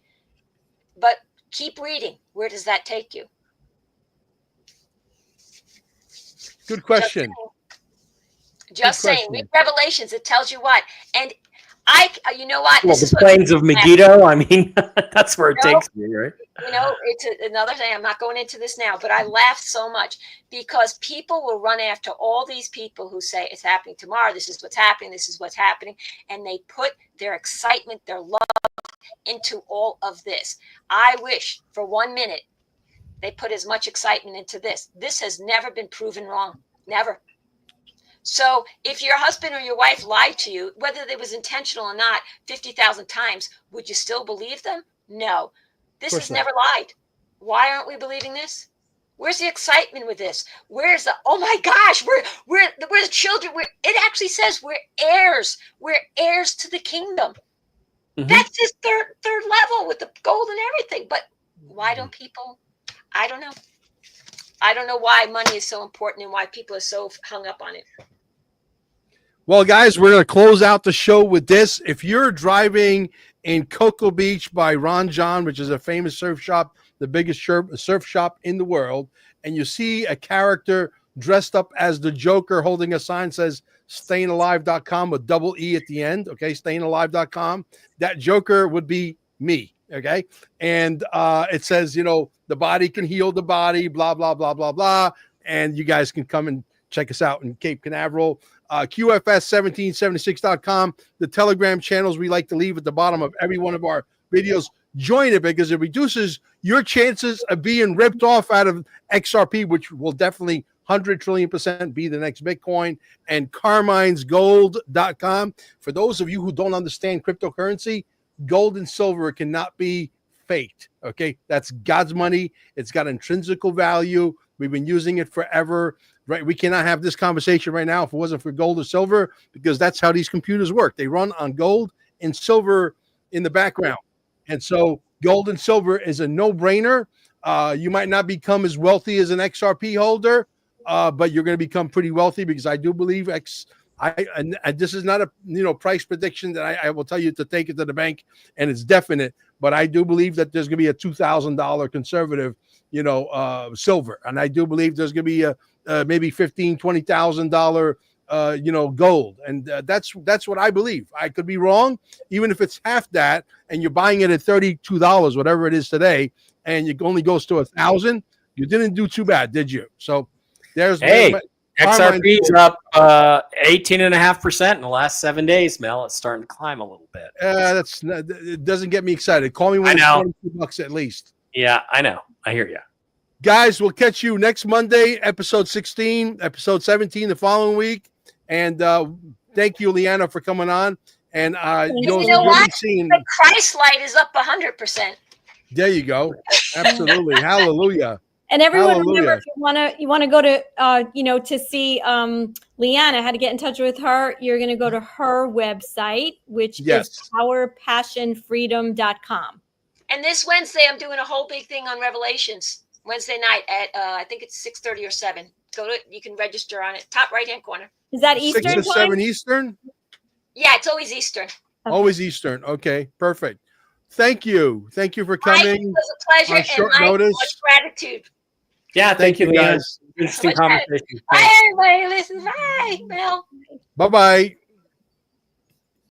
But keep reading. Where does that take you? Good question. Just Good saying, question. read Revelations. It tells you what. And you know what? Well, This the is what- plains of Megiddo. I mean, that's where it takes me, right? You know, it's another thing. I'm not going into this now, but I laughed so much because people will run after all these people who say it's happening tomorrow. This is what's happening. This is what's happening. And they put their excitement, their love into all of this. I wish for 1 minute they put as much excitement into this. This has never been proven wrong. Never. So if your husband or your wife lied to you, whether it was intentional or not, 50,000 times, would you still believe them? No. This has never lied. Why aren't we believing this? Where's the excitement with this? Where's the, oh my gosh, we're the children. It actually says we're heirs. We're heirs to the kingdom. Mm-hmm. That's his third level with the gold and everything. But why don't people, I don't know. I don't know why money is so important and why people are so hung up on it. Well, guys, we're going to close out the show with this. If you're driving in Cocoa Beach by Ron John, which is a famous surf shop, the biggest surf shop in the world, and you see a character dressed up as the Joker holding a sign that says stayingalive.com with double E at the end, okay, stayingalive.com, that Joker would be me, okay? And it says, you know, the body can heal the body, blah, blah, blah, blah, blah, and you guys can come and check us out in Cape Canaveral. QFS1776.com, the Telegram channels we like to leave at the bottom of every one of our videos. Join it because it reduces your chances of being ripped off out of XRP, which will definitely 100 trillion% be the next Bitcoin. And CarminesGold.com. For those of you who don't understand cryptocurrency, gold and silver cannot be faked. Okay, that's God's money. It's got intrinsic value. We've been using it forever. Right, we cannot have this conversation right now if it wasn't for gold or silver, because that's how these computers work. They run on gold and silver in the background. And so gold and silver is a no-brainer. You might not become as wealthy as an XRP holder, but you're going to become pretty wealthy, because I do believe and this is not a price prediction that I will tell you to take it to the bank and it's definite, but I do believe that there's going to be a $2,000 conservative silver, and I do believe there's going to be a maybe $15,000-$20,000 gold, and that's what I believe. I could be wrong, even if it's half that, and you're buying it at $32, whatever it is today, and it only goes to $1,000. You didn't do too bad, did you? So there's XRP's up 18.5% in the last 7 days. Mel, it's starting to climb a little bit. It doesn't get me excited. Call me when it's $22 at least. Yeah, I know. I hear you. Guys, we'll catch you next Monday, episode 16, episode 17 the following week. And thank you, Lyanna, for coming on. And you know what? The Christ light is up 100%. There you go. Absolutely. Hallelujah. And everyone, Hallelujah. remember, if you want to go to to see Lyanna, how to get in touch with her, you're going to go to her website, which is powerpassionfreedom.com. And this Wednesday, I'm doing a whole big thing on Revelations. Wednesday night at I think it's 6:30 or 7. Go to it. You can register on it. Top right hand corner. Is that Eastern 6 to 7 time? Eastern? Yeah, it's always Eastern. Okay. Always Eastern. Okay, perfect. Thank you. Thank you for coming. Mike, it was a pleasure. On short and Mike, notice. much gratitude. Yeah, thank you, guys. Interesting Much conversation. Bye, everybody. Listen. Bye, Mel. Bye-bye.